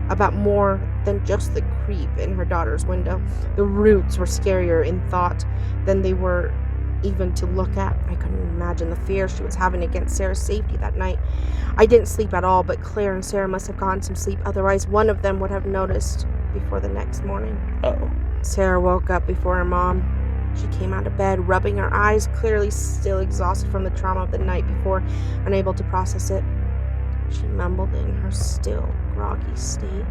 about more than just the creep in her daughter's window. The roots were scarier in thought than they were even to look at. I couldn't imagine the fear she was having against Sarah's safety that night. I didn't sleep at all, but Claire and Sarah must have gotten some sleep, otherwise one of them would have noticed before the next morning. Uh-oh. Sarah woke up before her mom. She came out of bed, rubbing her eyes, clearly still exhausted from the trauma of the night before, unable to process it. She mumbled in her still, groggy state.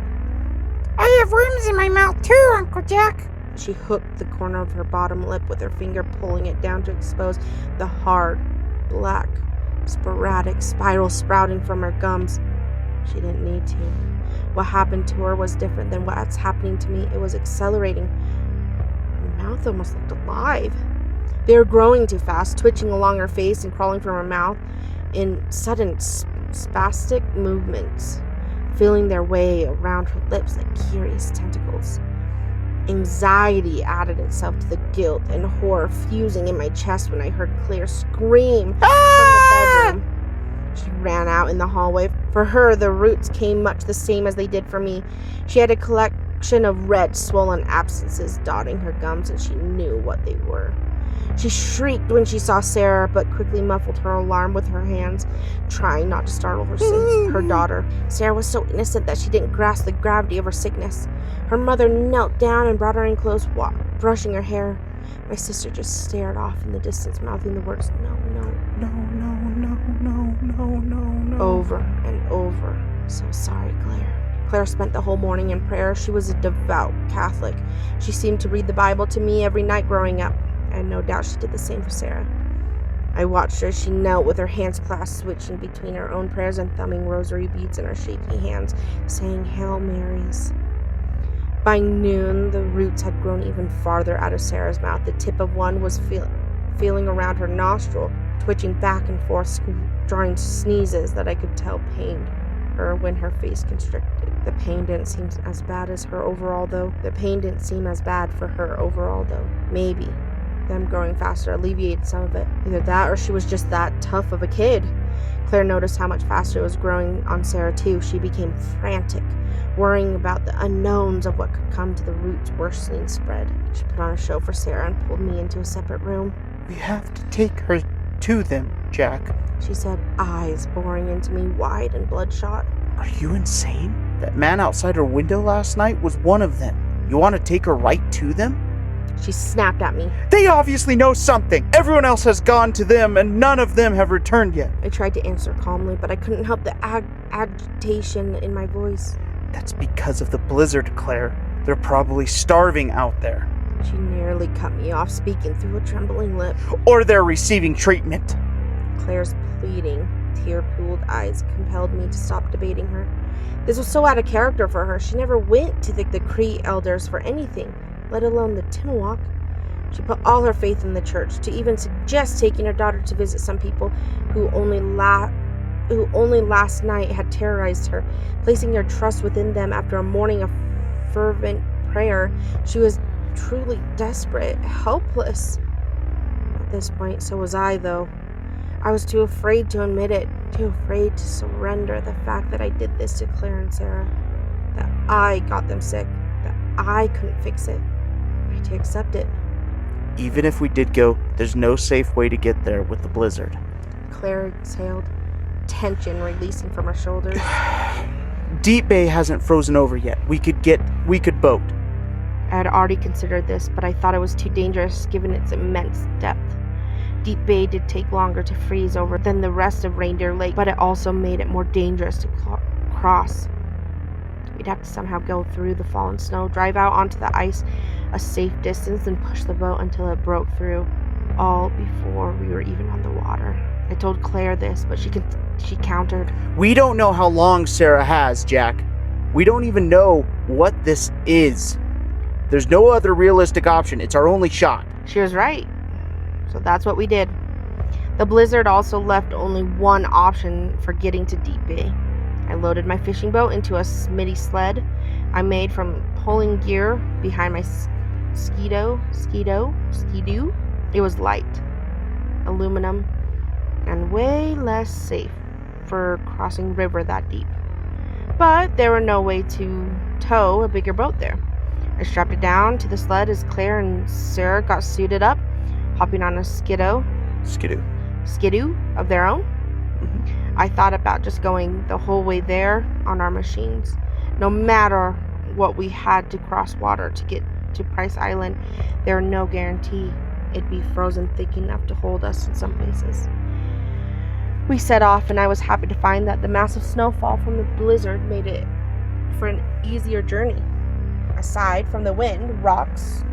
I have worms in my mouth too, Uncle Jack. She hooked the corner of her bottom lip with her finger, pulling it down to expose the hard, black, sporadic spiral sprouting from her gums. She didn't need to. What happened to her was different than what's happening to me. It was accelerating. Her mouth almost looked alive. They were growing too fast, twitching along her face and crawling from her mouth in sudden spastic movements, feeling their way around her lips like curious tentacles. Anxiety added itself to the guilt and horror fusing in my chest when I heard Claire scream from the bedroom. She ran out in the hallway. For her, the roots came much the same as they did for me. She had a collection of red, swollen abscesses dotting her gums, and she knew what they were. She shrieked when she saw Sarah, but quickly muffled her alarm with her hands, trying not to startle her daughter. Sarah was so innocent that she didn't grasp the gravity of her sickness. Her mother knelt down and brought her in close, brushing her hair. My sister just stared off in the distance, mouthing the words, "No, no, No, no, no, no, no, no, no." over and over. So sorry, Claire. Claire spent the whole morning in prayer. She was a devout Catholic. She seemed to read the Bible to me every night growing up, and no doubt she did the same for Sarah. I watched her as she knelt with her hands clasped, switching between her own prayers and thumbing rosary beads in her shaky hands, saying Hail Marys. By noon, the roots had grown even farther out of Sarah's mouth. The tip of one was feeling around her nostril, twitching back and forth, drawing sneezes that I could tell pained her when her face constricted. The pain didn't seem as bad for her overall, though. Maybe them growing faster alleviated some of it. Either that or she was just that tough of a kid. Claire noticed how much faster it was growing on Sarah, too. She became frantic, worrying about the unknowns of what could come to the root's worsening spread. She put on a show for Sarah and pulled me into a separate room. We have to take her to them, Jack. She said, eyes boring into me, wide and bloodshot. Are you insane? That man outside her window last night was one of them. You want to take her right to them? She snapped at me. They obviously know something. Everyone else has gone to them, and none of them have returned yet. I tried to answer calmly, but I couldn't help the agitation in my voice. That's because of the blizzard, Claire. They're probably starving out there. She nearly cut me off, speaking through a trembling lip. Or they're receiving treatment. Claire's pleading, tear-pooled eyes compelled me to stop debating her. This was so out of character for her. She never went to the Cree elders for anything, let alone the Timuok. She put all her faith in the church, to even suggest taking her daughter to visit some people who only last night had terrorized her, placing their trust within them after a morning of fervent prayer. She was truly desperate, helpless. At this point, so was I, though. I was too afraid to admit it, too afraid to surrender the fact that I did this to Claire and Sarah, that I got them sick, that I couldn't fix it. I had to accept it. Even if we did go, there's no safe way to get there with the blizzard. Claire exhaled, tension releasing from her shoulders. Deep Bay hasn't frozen over yet. We could boat. I had already considered this, but I thought it was too dangerous given its immense depth. Deep Bay did take longer to freeze over than the rest of Reindeer Lake, but it also made it more dangerous to cross. We'd have to somehow go through the fallen snow, drive out onto the ice a safe distance, and push the boat until it broke through, all before we were even on the water. I told Claire this, but she countered. We don't know how long Sarah has, Jack. We don't even know what this is. There's no other realistic option. It's our only shot. She was right. So that's what we did. The blizzard also left only one option for getting to Deep Bay. I loaded my fishing boat into a Smitty sled I made from pulling gear behind my skidoo. It was light, aluminum, and way less safe for crossing river that deep. But there were no way to tow a bigger boat there. I strapped it down to the sled as Claire and Sarah got suited up, hopping on a skidoo of their own. Mm-hmm. I thought about just going the whole way there on our machines. No matter what we had to cross water to get to Price Island, there was no guarantee it'd be frozen thick enough to hold us in some places. We set off, and I was happy to find that the massive snowfall from the blizzard made it for an easier journey. Aside from the wind, rocks,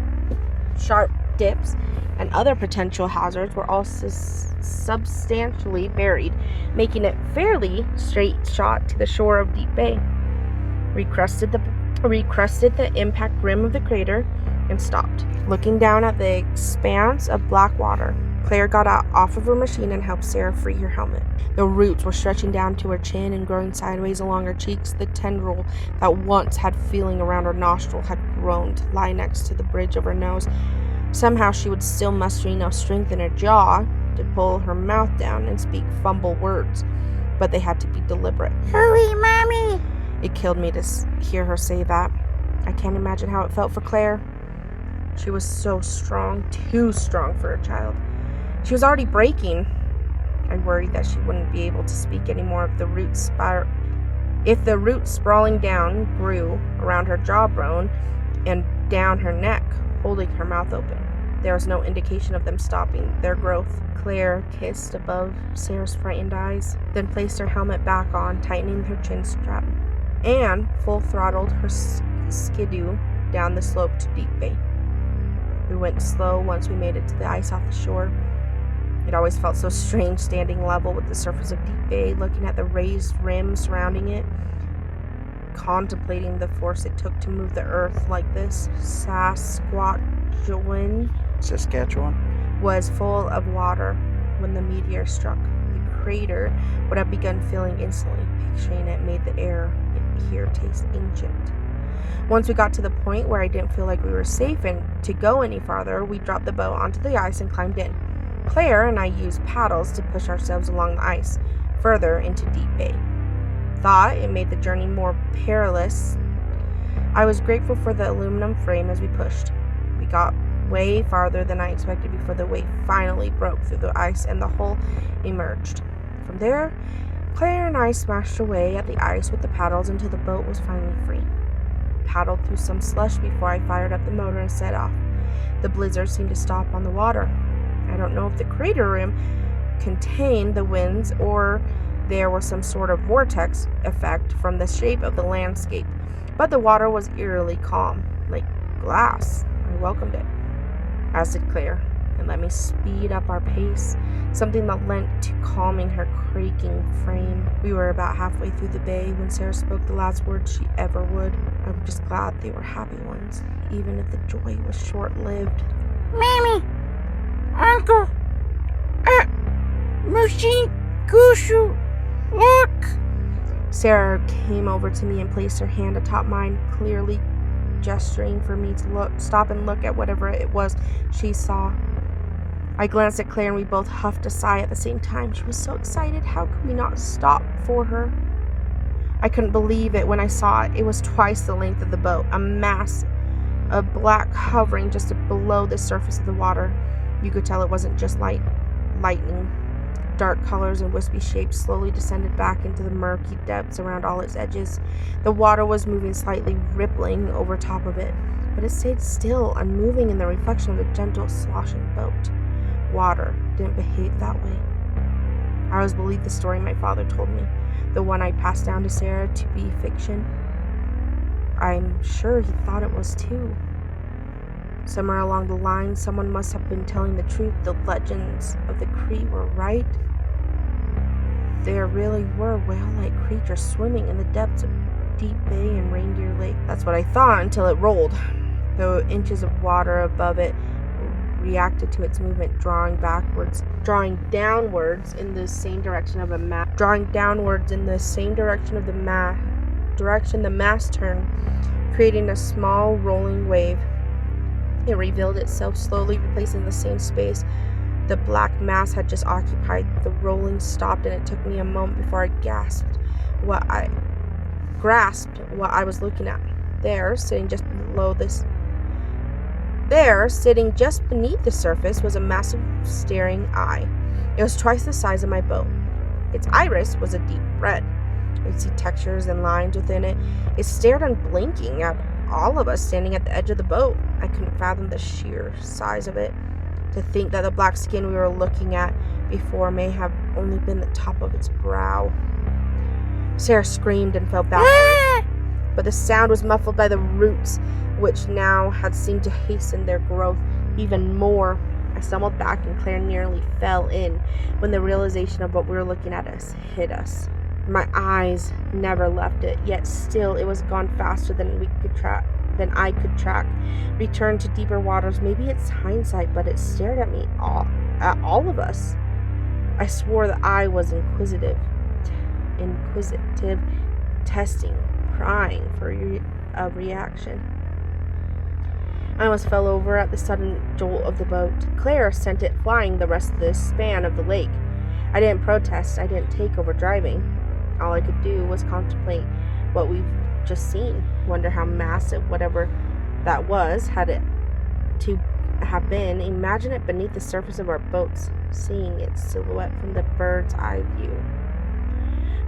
sharp dips, and other potential hazards were all substantially buried, making it fairly straight shot to the shore of Deep Bay. We crested the impact rim of the crater and stopped, looking down at the expanse of black water. Claire got out off of her machine and helped Sarah free her helmet. The roots were stretching down to her chin and growing sideways along her cheeks. The tendril that once had feeling around her nostril had grown to lie next to the bridge of her nose. Somehow she would still muster enough strength in her jaw to pull her mouth down and speak fumble words, but they had to be deliberate. Hurry, Mommy! It killed me to hear her say that. I can't imagine how it felt for Claire. She was so strong, too strong for a child. She was already breaking. I worried that she wouldn't be able to speak anymore if the roots sprawling down grew around her jawbone and down her neck, holding her mouth open. There was no indication of them stopping their growth. Claire kissed above Sarah's frightened eyes, then placed her helmet back on, tightening her chin strap, and full-throttled her skidoo down the slope to Deep Bay. We went slow once we made it to the ice off the shore. It always felt so strange standing level with the surface of Deep Bay, looking at the raised rim surrounding it, contemplating the force it took to move the earth like this. Saskatchewan was full of water when the meteor struck. The crater would have begun filling instantly. Picturing it made the air here taste ancient. Once we got to the point where I didn't feel like we were safe and to go any farther, we dropped the boat onto the ice and climbed in. Claire and I used paddles to push ourselves along the ice, further into Deep Bay. Thought it made the journey more perilous. I was grateful for the aluminum frame as we pushed. We got way farther than I expected before the weight finally broke through the ice and the hole emerged. From there, Claire and I smashed away at the ice with the paddles until the boat was finally free. Paddled through some slush before I fired up the motor and set off. The blizzard seemed to stop on the water. I don't know if the crater rim contained the winds or there was some sort of vortex effect from the shape of the landscape, but the water was eerily calm, like glass. I welcomed it, as did Claire, and let me speed up our pace, something that lent to calming her quaking frame. We were about halfway through the bay when Sarah spoke the last words she ever would. I'm just glad they were happy ones, even if the joy was short-lived. Mammy! Uncle! Mushin Gushu! Look! Sarah came over to me and placed her hand atop mine, clearly gesturing for me to stop and look at whatever it was she saw. I glanced at Claire and we both huffed a sigh at the same time. She was so excited. How could we not stop for her? I couldn't believe it when I saw it. It was twice the length of the boat, a mass of black hovering just below the surface of the water. You could tell it wasn't just lightning. Dark colors and wispy shapes slowly descended back into the murky depths around all its edges. The water was moving slightly, rippling over top of it, but it stayed still, unmoving in the reflection of a gentle, sloshing boat. Water didn't behave that way. I always believed the story my father told me, the one I passed down to Sarah, to be fiction. I'm sure he thought it was too. Somewhere along the line, someone must have been telling the truth. The legends of the Cree were right. There really were whale-like creatures swimming in the depths of Deep Bay and Reindeer Lake. That's what I thought until it rolled. The inches of water above it reacted to its movement, drawing downwards in the same direction of the mast turned, creating a small rolling wave. It revealed itself slowly, replacing the same space the black mass had just occupied. The rolling stopped, and it took me a moment before I grasped what I was looking at. There, sitting just beneath the surface, was a massive staring eye. It was twice the size of my boat. Its iris was a deep red. I could see textures and lines within it. It stared unblinking at all of us standing at the edge of the boat. I couldn't fathom the sheer size of it. To think that the black skin we were looking at before may have only been the top of its brow. Sarah screamed and fell backward, but the sound was muffled by the roots, which now had seemed to hasten their growth even more. I stumbled back and Claire nearly fell in when the realization of what we were looking at us hit us. My eyes never left it, yet still it was gone faster than I could track. Returned to deeper waters. Maybe it's hindsight, but it stared at me, at all of us. I swore the eye was inquisitive, testing, prying for a reaction. I almost fell over at the sudden jolt of the boat. Claire sent it flying the rest of the span of the lake. I didn't protest. I didn't take over driving. All I could do was contemplate what we've just seen, wonder how massive whatever that was had it to have been. Imagine it beneath the surface of our boats, seeing its silhouette from the bird's eye view.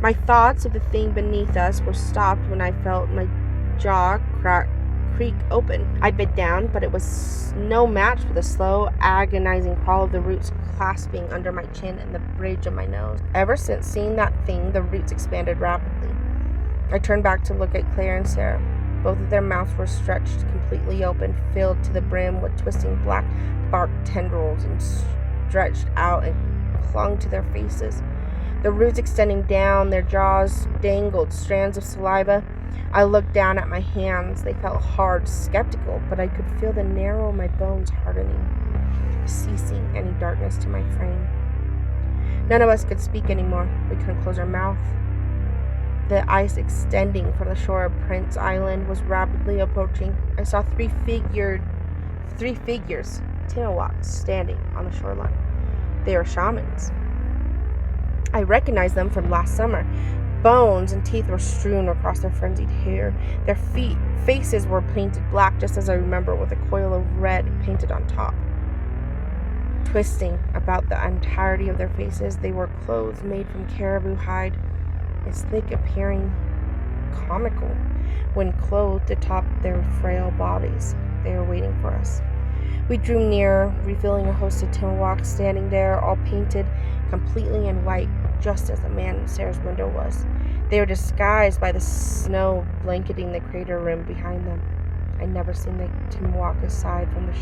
My thoughts of the thing beneath us were stopped when I felt my jaw creak open. I bit down, but it was no match for the slow, agonizing crawl of the roots clasping under my chin and the bridge of my nose. Ever since seeing that thing, the roots expanded rapidly. I turned back to look at Claire and Sarah. Both of their mouths were stretched completely open, filled to the brim with twisting black bark tendrils, and stretched out and clung to their faces. The roots extending down their jaws dangled strands of saliva. I looked down at my hands. They felt hard, skeptical, but I could feel the narrow of my bones hardening, ceasing any darkness to my frame. None of us could speak anymore. We couldn't close our mouth. The ice extending from the shore of Prince Island was rapidly approaching. I saw three figures, Timuaks, standing on the shoreline. They were shamans. I recognized them from last summer. Bones and teeth were strewn across their frenzied hair. Their faces were painted black, just as I remember, with a coil of red painted on top. Twisting about the entirety of their faces, they wore clothes made from caribou hide. its thick appearing comical when clothed atop their frail bodies. They were waiting for us. We drew nearer, revealing a host of Timberwalks standing there, all painted completely in white, just as the man in Sarah's window was. They were disguised by the snow blanketing the crater rim behind them. I'd never seen the Timberwalk aside from the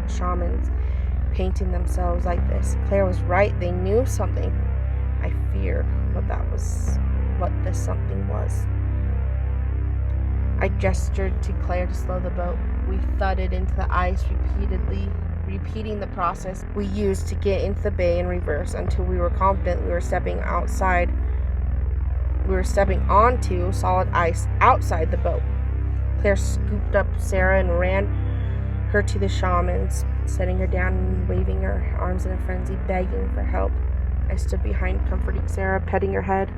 shamans painting themselves like this. Claire was right. They knew something. I feared what this something was. I gestured to Claire to slow the boat. We thudded into the ice repeatedly, repeating the process we used to get into the bay in reverse until we were confident we were stepping outside. We were stepping onto solid ice outside the boat. Claire scooped up Sarah and ran her to the shamans, setting her down and waving her arms in a frenzy, begging for help. I stood behind, comforting Sarah, petting her head.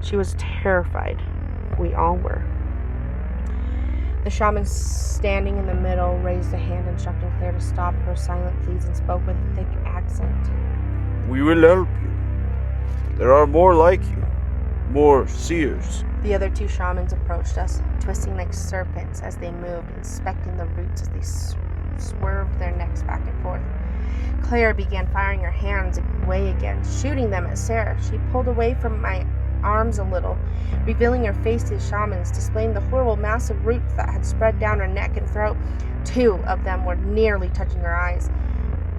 She was terrified. We all were. The shaman standing in the middle raised a hand instructing Claire to stop her silent pleas and spoke with a thick accent. We will help you. There are more like you. More seers. The other two shamans approached us, twisting like serpents as they moved, inspecting the roots as they swerved their necks back and forth. Claire began firing her hands away again, shooting them at Sarah. She pulled away from my arms a little, revealing her face to the shamans, displaying the horrible massive roots that had spread down her neck and throat. 2 of them were nearly touching her eyes.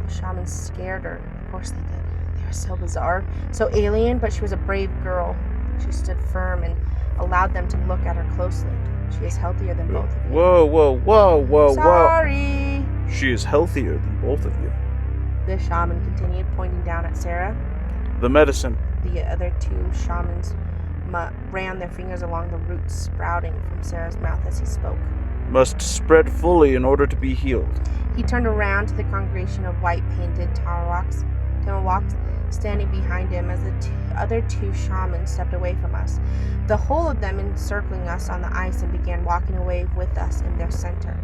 The shamans scared her. Of course they did. They were so bizarre, so alien, but she was a brave girl. She stood firm and allowed them to look at her closely. She is healthier than both of you. Whoa. Sorry. She is healthier than both of you. The shaman continued, pointing down at Sarah. The medicine. The other 2 shamans ran their fingers along the roots sprouting from Sarah's mouth as he spoke. Must spread fully in order to be healed. He turned around to the congregation of white-painted Timberwalks standing behind him as the other 2 shamans stepped away from us, the whole of them encircling us on the ice, and began walking away with us in their center.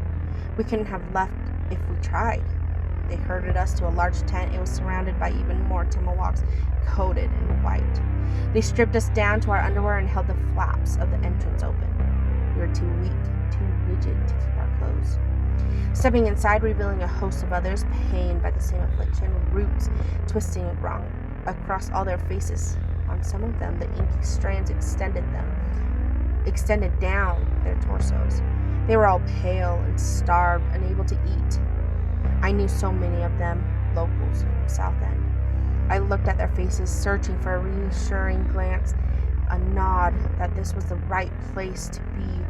We couldn't have left if we tried. They herded us to a large tent. It was surrounded by even more Timberwalks, coated in white. They stripped us down to our underwear and held the flaps of the entrance open. We were too weak, too rigid to keep our clothes. Stepping inside, revealing a host of others, pained by the same affliction, roots twisting across all their faces. On some of them, the inky strands extended down their torsos. They were all pale and starved, unable to eat. I knew so many of them, locals from South End. I looked at their faces, searching for a reassuring glance, a nod that this was the right place to be,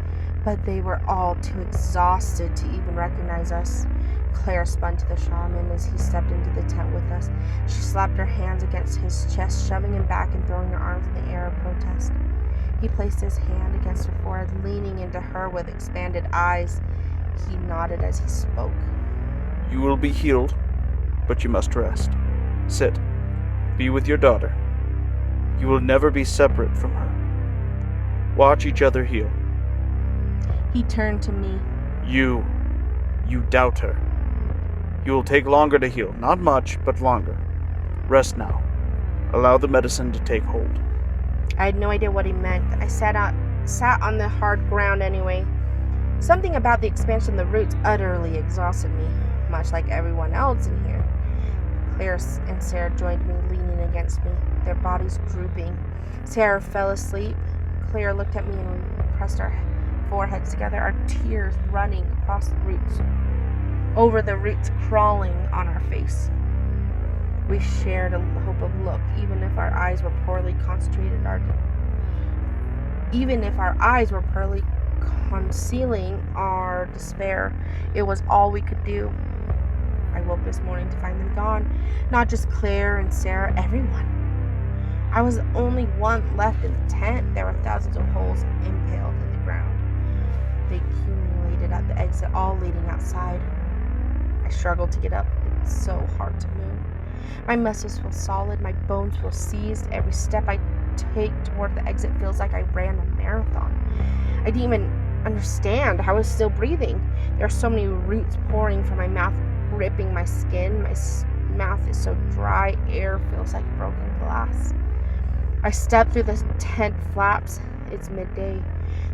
but they were all too exhausted to even recognize us. Claire spun to the shaman as he stepped into the tent with us. She slapped her hands against his chest, shoving him back and throwing her arms in the air of protest. He placed his hand against her forehead, leaning into her with expanded eyes. He nodded as he spoke. You will be healed, but you must rest. Sit. Be with your daughter. You will never be separate from her. Watch each other heal. He turned to me. You doubt her. You will take longer to heal. Not much, but longer. Rest now. Allow the medicine to take hold. I had no idea what he meant. I sat on the hard ground anyway. Something about the expansion of the roots utterly exhausted me, much like everyone else in here. Claire and Sarah joined me, leaning against me, their bodies drooping. Sarah fell asleep. Claire looked at me and we pressed our foreheads together, our tears running across the roots, over the roots crawling on our face. We shared a hope of look, even if our eyes were poorly concentrated. Even if our eyes were poorly concealing our despair, it was all we could do. I woke this morning to find them gone. Not just Claire and Sarah, everyone. I was the only one left in the tent. There were thousands of holes impaled in the ground. They accumulated at the exit, all leading outside. I struggled to get up. It's so hard to move. My muscles feel solid. My bones feel seized. Every step I take toward the exit feels like I ran a marathon. I didn't even understand how I was still breathing. There are so many roots pouring from my mouth, gripping my skin. My mouth is so dry, air feels like broken glass. I step through the tent flaps. It's midday.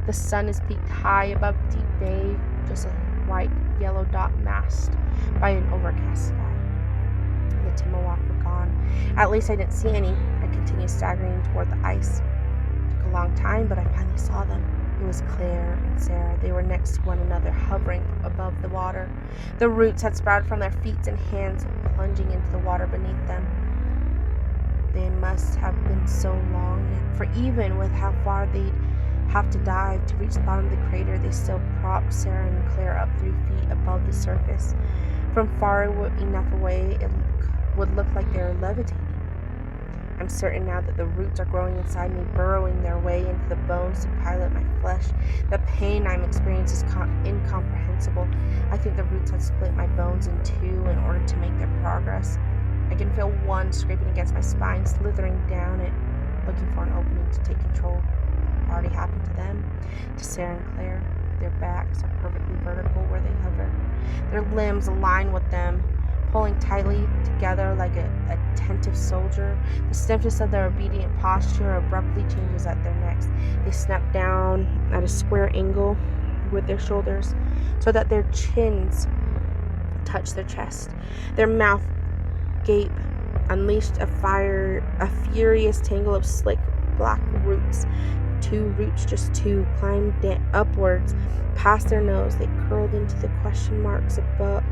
The sun is peaked high above Deep Bay, just a white, yellow dot masked by an overcast sky. The Timmawat were gone. At least I didn't see any. I continued staggering toward the ice. It took a long time, but I finally saw them. It was Claire and Sarah. They were next to one another, hovering above the water. The roots had sprouted from their feet and hands, plunging into the water beneath them. They must have been so long, for even with how far they'd have to dive to reach the bottom of the crater, they still propped Sarah and Claire up 3 feet above the surface. From far enough away, it would look like they were levitating. I'm certain now that the roots are growing inside me, burrowing their way into the bones to pilot my flesh. The pain I'm experiencing is incomprehensible. I think the roots had split my bones in two in order to make their progress. I can feel one scraping against my spine, slithering down it, looking for an opening to take control. It already happened to them, to Sarah and Claire. Their backs are perfectly vertical where they hover. Their limbs align with them, pulling tightly together like an attentive soldier. The stiffness of their obedient posture abruptly changes at their necks. They snap down at a square angle with their shoulders so that their chins touch their chest. Their mouth gape unleashed a furious tangle of slick black roots. Just two, climbed upwards past their nose. They curled into the question marks above.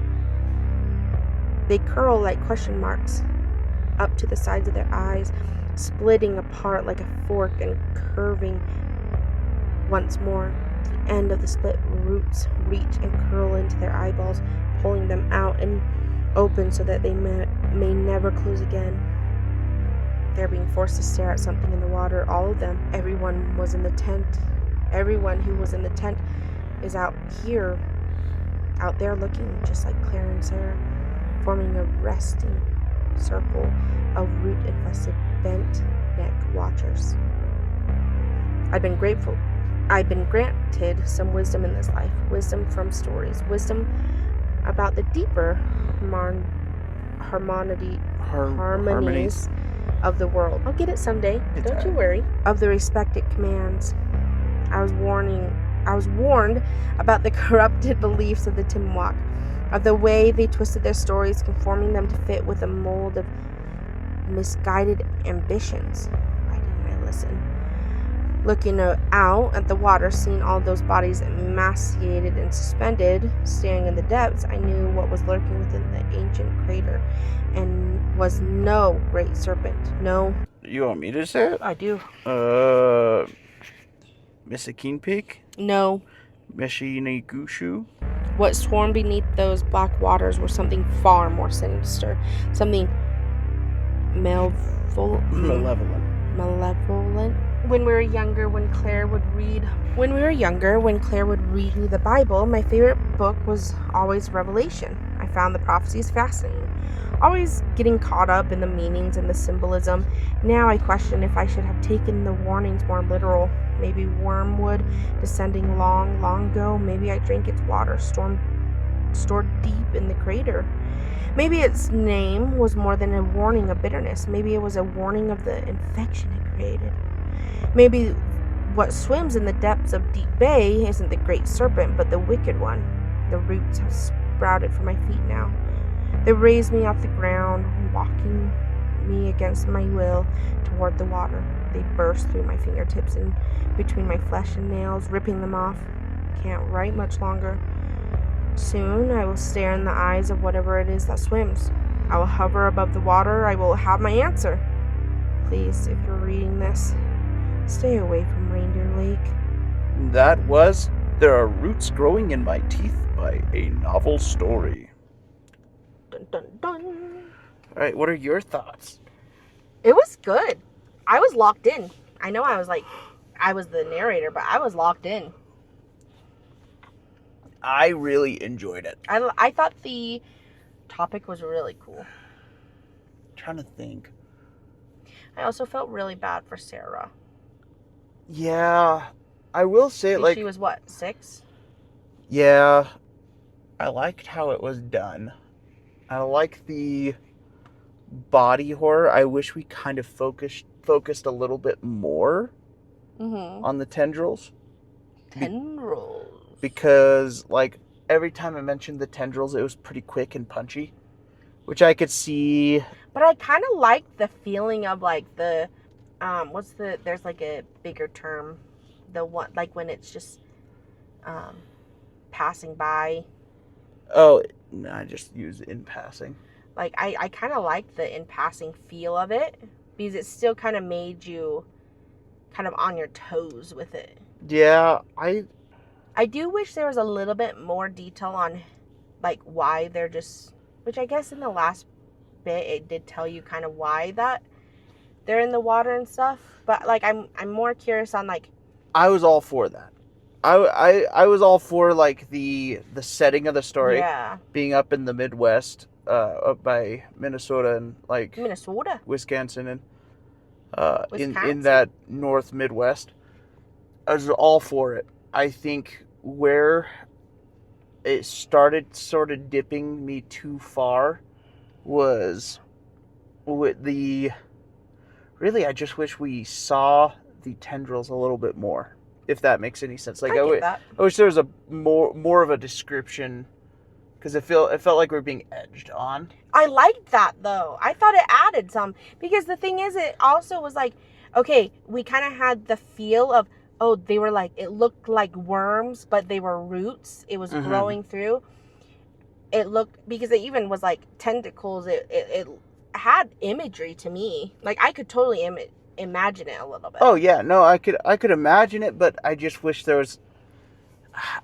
They curl like question marks up to the sides of their eyes, splitting apart like a fork and curving once more. The end of the split roots reach and curl into their eyeballs, pulling them out and open so that they may never close again. They're being forced to stare at something in the water, all of them. Everyone was in the tent. Everyone who was in the tent is out there looking, just like Claire and Sarah, forming a resting circle of root-infested, bent-neck watchers. I've been granted some wisdom in this life, wisdom from stories, wisdom about the deeper harmonies of the world. I'll get it someday. Don't you worry. Of the respected commands. I was warned about the corrupted beliefs of the Timmawat, of the way they twisted their stories, conforming them to fit with a mold of misguided ambitions. Why didn't I listen? Looking out at the water, seeing all those bodies emaciated and suspended, staring in the depths, I knew what was lurking within the ancient crater, and was no great serpent. No. You want me to say it? I do. Misakeen Peak? No. Meshinigushu? What swarmed beneath those black waters were something far more sinister, something malevolent. When we were younger, when Claire would read me the Bible, my favorite book was always Revelation. I found the prophecies fascinating, always getting caught up in the meanings and the symbolism. Now I question if I should have taken the warnings more literal. Maybe wormwood descending long, long ago. Maybe I drank its water stored deep in the crater. Maybe its name was more than a warning of bitterness. Maybe it was a warning of the infection it created. Maybe what swims in the depths of Deep Bay isn't the great serpent, but the wicked one. The roots have sprouted from my feet now. They raise me off the ground, walking me against my will toward the water. They burst through my fingertips and between my flesh and nails, ripping them off. Can't write much longer. Soon I will stare in the eyes of whatever it is that swims. I will hover above the water. I will have my answer. Please, if you're reading this, stay away from Reindeer Lake. That was There Are Roots Growing in My Teeth by ANovelStory. Dun, dun, dun. Alright, what are your thoughts? It was good. I was locked in. I know I was the narrator, but I was locked in. I really enjoyed it. I thought the topic was really cool. I'm trying to think. I also felt really bad for Sarah. Yeah, I will say, like, she was what, 6? Yeah, I liked how it was done. I like the body horror. I wish we kind of focused focused a little bit more Mm-hmm. on the tendrils. Tendrils. Because, like, every time I mentioned the tendrils, it was pretty quick and punchy. Which I could see. But I kind of like the feeling of, like, the, there's, like, a bigger term. The one, like, when it's just, passing by. Oh, no, I just use in passing. Like, I kind of like the in passing feel of it. Because it still kind of made you kind of on your toes with it. Yeah, I do wish there was a little bit more detail on, like, why they're just... Which I guess in the last bit, it did tell you kind of why that they're in the water and stuff. But, like, I'm more curious on, like... I was all for that. I was all for, like, the setting of the story. Yeah. Being up in the Midwest, up by Minnesota and, like... Minnesota? Wisconsin and... in Wisconsin? that North Midwest. I was all for it. I think where it started sort of dipping me too far was with the... Really, I just wish we saw the tendrils a little bit more, if that makes any sense. Like, I get that. I wish there was a more of a description, because it felt like we were being edged on. I liked that, though. I thought it added some. Because the thing is, it also was like, okay, we kind of had the feel of, oh, they were like, it looked like worms, but they were roots. It was growing through. It looked, because it even was like tentacles. It had imagery to me. Like, I could totally imagine it a little bit. Oh, yeah. No, I could imagine it, but I just wish there was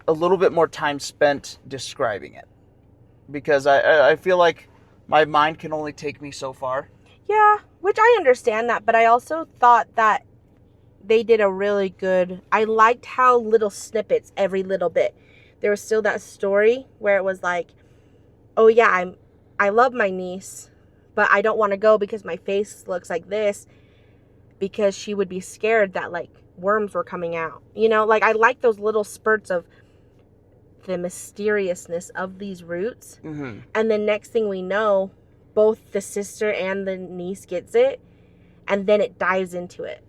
a little bit more time spent describing it. Because I feel like my mind can only take me so far. Yeah, which I understand that, but I also thought that they did a really good... I liked how little snippets, every little bit. There was still that story where it was like, oh yeah, I love my niece, but I don't want to go because my face looks like this, because she would be scared that, like, worms were coming out. You know, like, I like those little spurts of the mysteriousness of these roots. Mm-hmm. And then next thing we know, both the sister and the niece gets it, and then it dives into it.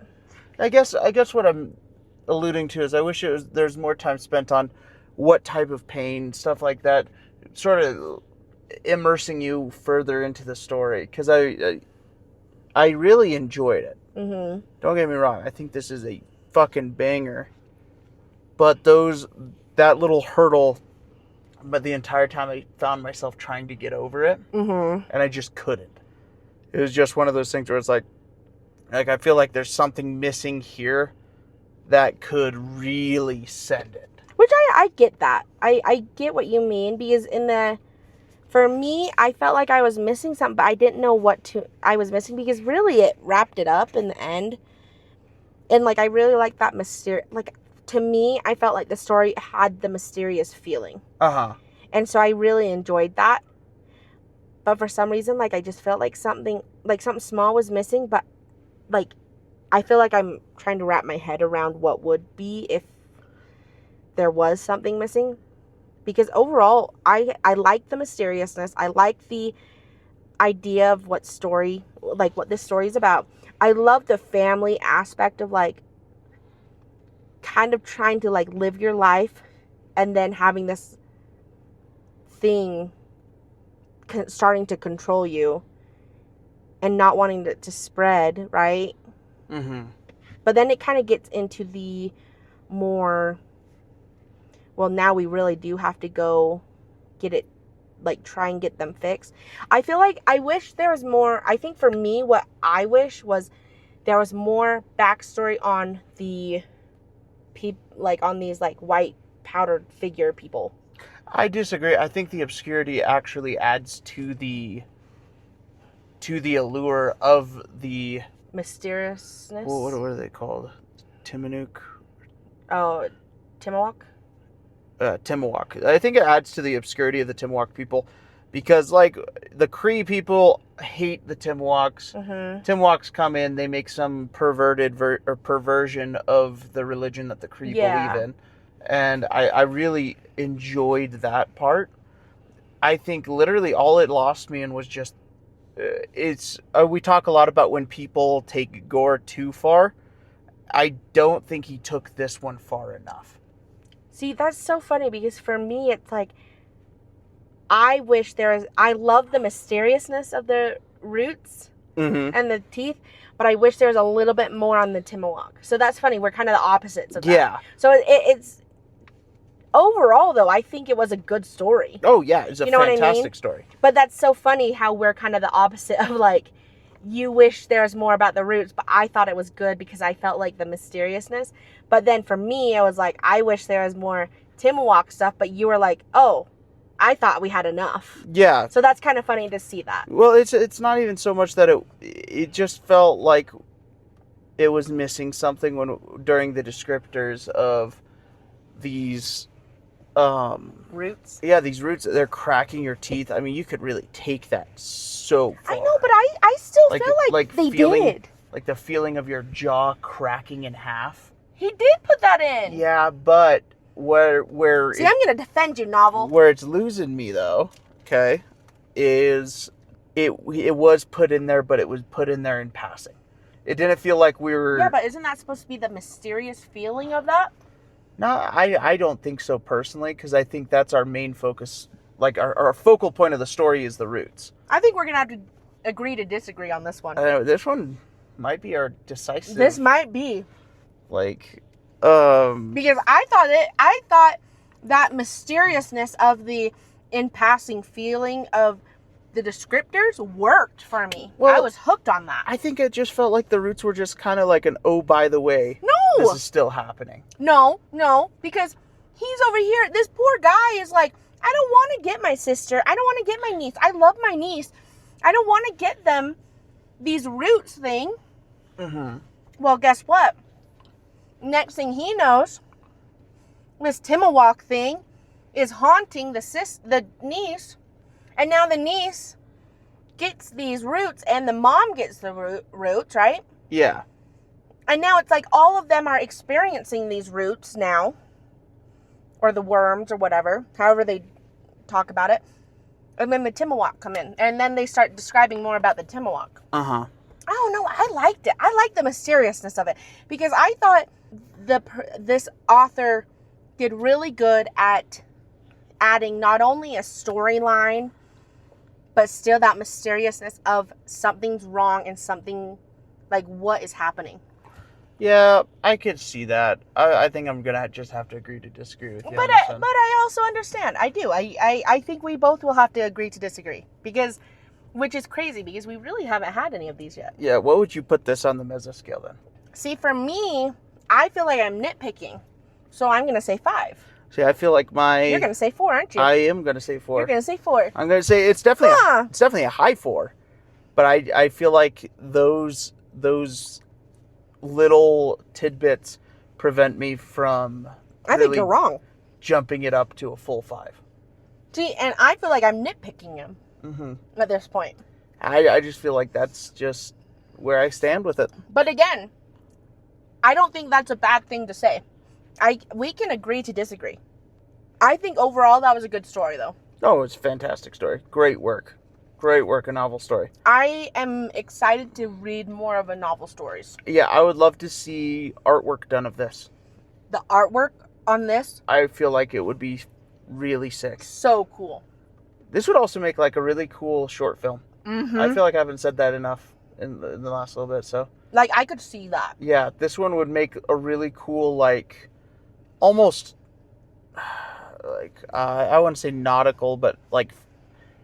I guess what I'm alluding to is I wish there's more time spent on what type of pain, stuff like that, sort of immersing you further into the story, because I really enjoyed it. Mm-hmm. Don't get me wrong, I think this is a fucking banger, but that little hurdle, but the entire time I found myself trying to get over it, and I just couldn't. It was just one of those things where it's like I feel like there's something missing here that could really send it. Which I get that. I get what you mean, because for me, I felt like I was missing something, but I didn't know I was missing, because really it wrapped it up in the end. And, like, I really like that like, to me, I felt like the story had the mysterious feeling. Uh-huh. And so I really enjoyed that. But for some reason, like, I just felt like something small was missing, but, like, I feel like I'm trying to wrap my head around what would be if there was something missing. Because overall, I like the mysteriousness. I like the idea of what this story is about. I love the family aspect of, like, kind of trying to, like, live your life and then having this thing starting to control you and not wanting it to spread, right? Mm-hmm. But then it kind of gets into the more, well, now we really do have to go get it, like, try and get them fixed. I feel like I wish there was more. I think for me, what I wish was there was more backstory on the like, on these, like, white powdered figure people. I disagree. I think the obscurity actually adds to the allure of the Mysteriousness. Well, what are they called? Timonuk? Oh, Timawak? Timuak. I think it adds to the obscurity of the Timuak people, because, like, the Cree people hate the Timuaks. Mm-hmm. Timuaks come in, they make some perverted perversion of the religion that the Cree believe in, and I really enjoyed that part. I think literally all it lost me in was just we talk a lot about when people take gore too far. I don't think he took this one far enough. See, that's so funny because for me, it's like, I love the mysteriousness of the roots and the teeth, but I wish there was a little bit more on the Timuak. So that's funny. We're kind of the opposites of that. Yeah. So it's overall, though, I think it was a good story. Oh, yeah. It's a fantastic story. But that's so funny how we're kind of the opposite of, like, you wish there was more about the roots, but I thought it was good because I felt like the mysteriousness. But then for me, I was like, I wish there was more Timuak stuff, but you were like, oh, I thought we had enough. Yeah. So that's kind of funny to see that. Well, it's not even so much that it just felt like it was missing something during the descriptors of these roots. Yeah, these roots, they're cracking your teeth. I mean, you could really take that so far. I know, but I still feel like they did. Like the feeling of your jaw cracking in half. He did put that in. Yeah, but where See, I'm gonna defend you, Novel. Where it's losing me though, okay, is it was put in there, but it was put in there in passing. It didn't feel like we were. Yeah, but isn't that supposed to be the mysterious feeling of that? No, I don't think so personally, because I think that's our main focus. Like our focal point of the story is the roots. I think we're gonna have to agree to disagree on this one. This one might be our decisive. This might be. Like, because I thought that mysteriousness of the in passing feeling of the descriptors worked for me. Well, I was hooked on that. I think it just felt like the roots were just kind of like an, oh, by the way, no, this is still happening. No, because he's over here. This poor guy is like, I don't want to get my sister. I don't want to get my niece. I love my niece. I don't want to get them these roots thing. Mm-hmm. Well, guess what? Next thing he knows, this Timuak thing is haunting the niece, and now the niece gets these roots, and the mom gets the roots, right? Yeah. And now it's like all of them are experiencing these roots now, or the worms, or whatever, however they talk about it. And then the Timuak come in, and then they start describing more about the Timuak. Uh-huh. I don't know. I liked it. I liked the mysteriousness of it because I thought this author did really good at adding not only a storyline, but still that mysteriousness of something's wrong and something like what is happening. Yeah, I could see that. I think I'm gonna just have to agree to disagree with you. But I also understand. I do. I think we both will have to agree to disagree because. Which is crazy because we really haven't had any of these yet. Yeah, what would you put this on the Mesoscale then? See, for me, I feel like I'm nitpicking. So I'm going to say 5. See, I feel like You're going to say 4, aren't you? I am going to say 4. You're going to say 4. I'm going to say it's definitely a high 4. But I feel like those little tidbits prevent me from I think you're wrong. Jumping it up to a full 5. See, and I feel like I'm nitpicking him. Mm-hmm. At this point. I just feel like that's just where I stand with it. But again, I don't think that's a bad thing to say. We can agree to disagree. I think overall that was a good story, though. Oh, it's a fantastic story. Great work. Great work, ANovelStory. I am excited to read more of ANovelStories. Yeah, I would love to see artwork done of this. The artwork on this? I feel like it would be really sick. So cool. This would also make like a really cool short film. Mm-hmm. I feel like I haven't said that enough in the last little bit, so. Like, I could see that. Yeah, this one would make a really cool, like, almost, like, I wouldn't say nautical, but, like,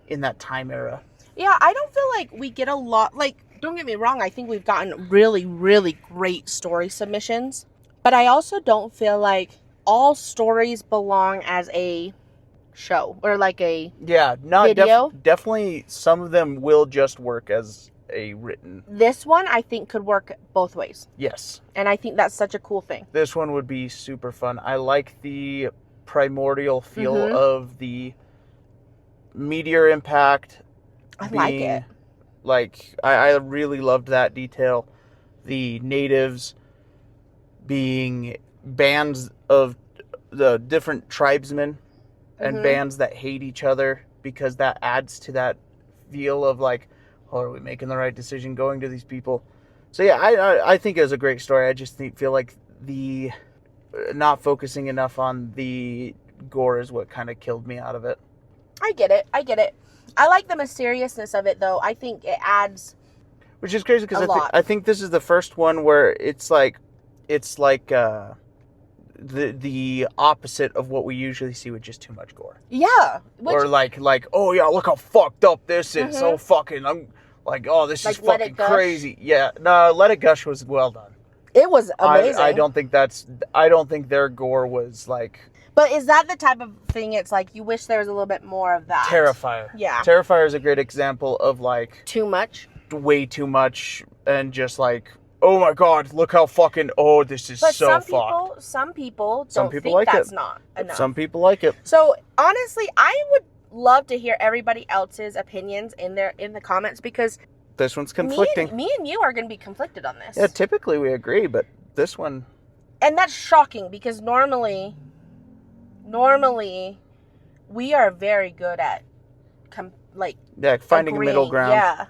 in that time era. Yeah, I don't feel like we get a lot, like, don't get me wrong, I think we've gotten really, really great story submissions. But I also don't feel like all stories belong as a show or like a video. Definitely some of them will just work as a written. This one I think could work both ways. Yes. And I think that's such a cool thing. This one would be super fun. I like the primordial feel of the meteor impact. I like it. Like, I really loved that detail. The natives being bands of the different tribesmen and bands that hate each other, because that adds to that feel of like, Or are we making the right decision going to these people? So yeah, I think it was a great story. I just feel like the not focusing enough on the gore is what kind of killed me out of it. I get it. I like the mysteriousness of it, though. I think it adds... Which is crazy because I think this is the first one where it's like the opposite of what we usually see with just too much gore. Yeah. Or like, oh yeah, look how fucked up this is. So fucking, I'm like, oh, this is fucking crazy. Yeah, no, Let It Gush was well done. It was amazing. I don't think their gore was like... But is that the type of thing it's like you wish there was a little bit more of that? Terrifier. Yeah. Terrifier is a great example of like... Too much? Way too much and just like, oh my god, look how fucking, this is so fucked. Some people don't think like that's not enough. Some people like it. So honestly, I would love to hear everybody else's opinions in the comments, because this one's conflicting. Me and you are going to be conflicted on this. Yeah, typically we agree, but this one... And that's shocking, because normally we are very good at finding a middle ground. Yeah.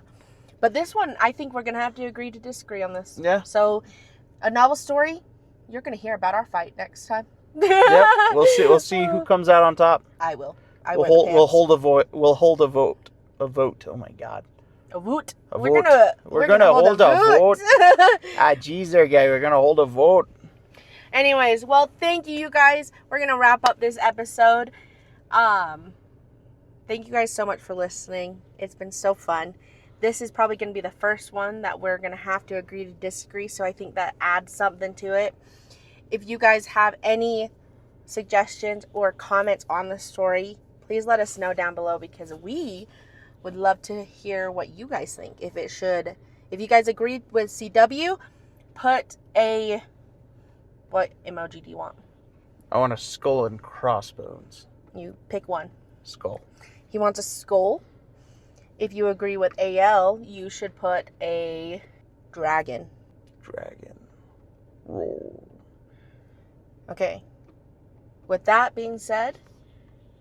But this one, I think we're going to have to agree to disagree on this. Yeah. So, ANovelStory, you're going to hear about our fight next time. Yep. We'll see who comes out on top. I will. We'll hold a vote. We'll hold a vote. A vote. Oh my god. A vote. We're gonna hold a vote. Geezer guy. We're gonna hold a vote. Anyways, well, thank you guys. We're gonna wrap up this episode. Thank you guys so much for listening. It's been so fun. This is probably going to be the first one that we're going to have to agree to disagree, so I think that adds something to it. If you guys have any suggestions or comments on the story, please let us know down below, because we would love to hear what you guys think. If you guys agreed with CW, put a... What emoji do you want? I want a skull and crossbones. You pick one. Skull. He wants a skull. If you agree with AL, you should put a dragon. Dragon. Roll. Okay. With that being said,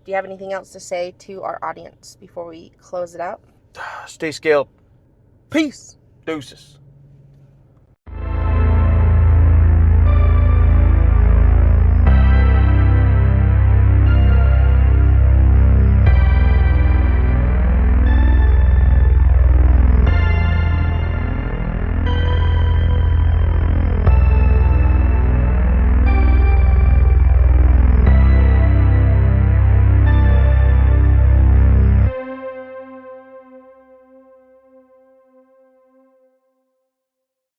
do you have anything else to say to our audience before we close it out? Stay scaled. Peace. Deuces.